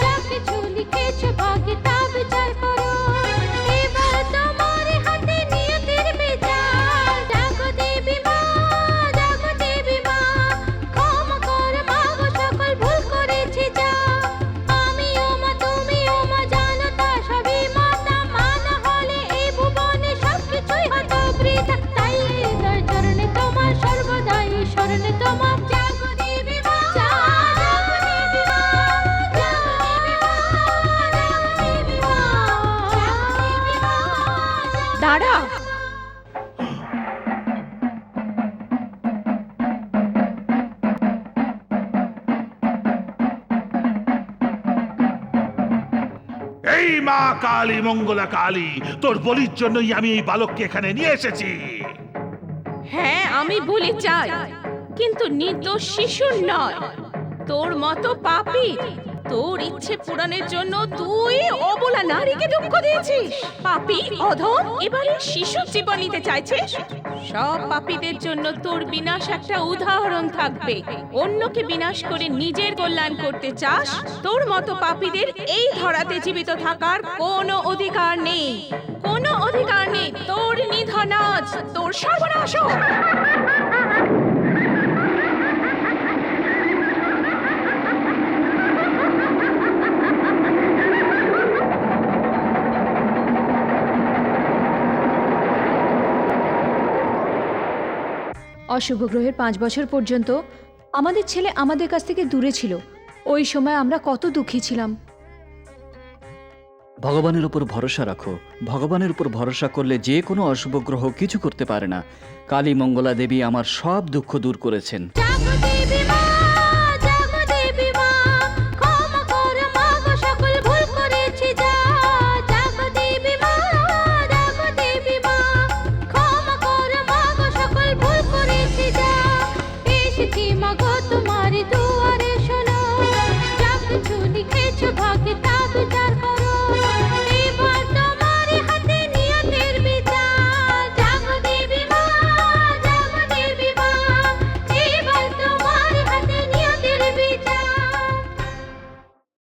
যা কিছু লিখেছো ভাগে তা বিচার করো, এবার তোমার হাতে নিয়তির বিচার। জাগো দেবী মা, জাগো দেবী মা, ক্ষমা কর মাগো সকল ভুল করেছি যা। আমিও মা তুমিও মা জানো তা সবই মাতা, মানা হলে এই ভুবনে সবকিছুই হতো বৃথা। তাই হৃদয় চরণে তোমার সর্বদাই শরণে তোমার। জাগো দেবী মা, জাগো দেবী মা, জাগো দেবী মা, জাগো দেবী মা, জাগো দেবী মা। দাঁড়া, এই মা কালী, মঙ্গলা কালী, তোর বলির জন্যই আমি এই বালককে এখানে নিয়ে এসেছি। হ্যাঁ আমি বলি চাই, কিন্তু নির্দোষ শিশুর নয়। তোর মতো পাপী, তোর ইচ্ছে পূরণের জন্য তুই অবলা নারীকে দুঃখ দিয়েছিস। পাপী অধম, এবারে শিশুর জীবন নিতে চাইছিস। সব পাপীদের জন্য তোর বিনাশ একটা উদাহরণ থাকবে। অন্যকে বিনাশ করে নিজের কল্যাণ করতে চাস, তোর মতো পাপীদের এই ধরাতে জীবিত থাকার কোনো অধিকার নেই, কোনো অধিকার নেই। তোর নিধন আজ, তোর সর্বনাশ হোক। অশুভ গ্রহের 5 বছর পর্যন্ত আমাদের ছেলে আমাদের কাছ থেকে দূরে ছিল। ওই সময় আমরা কত দুঃখী ছিলাম। ভগবানের উপর ভরসা রাখো। ভগবানের উপর ভরসা করলে যে কোনো অশুভ গ্রহ কিছু করতে পারে না। কালী মঙ্গলা দেবী আমার সব দুঃখ দূর করেছেন। জাগো দেবী মা,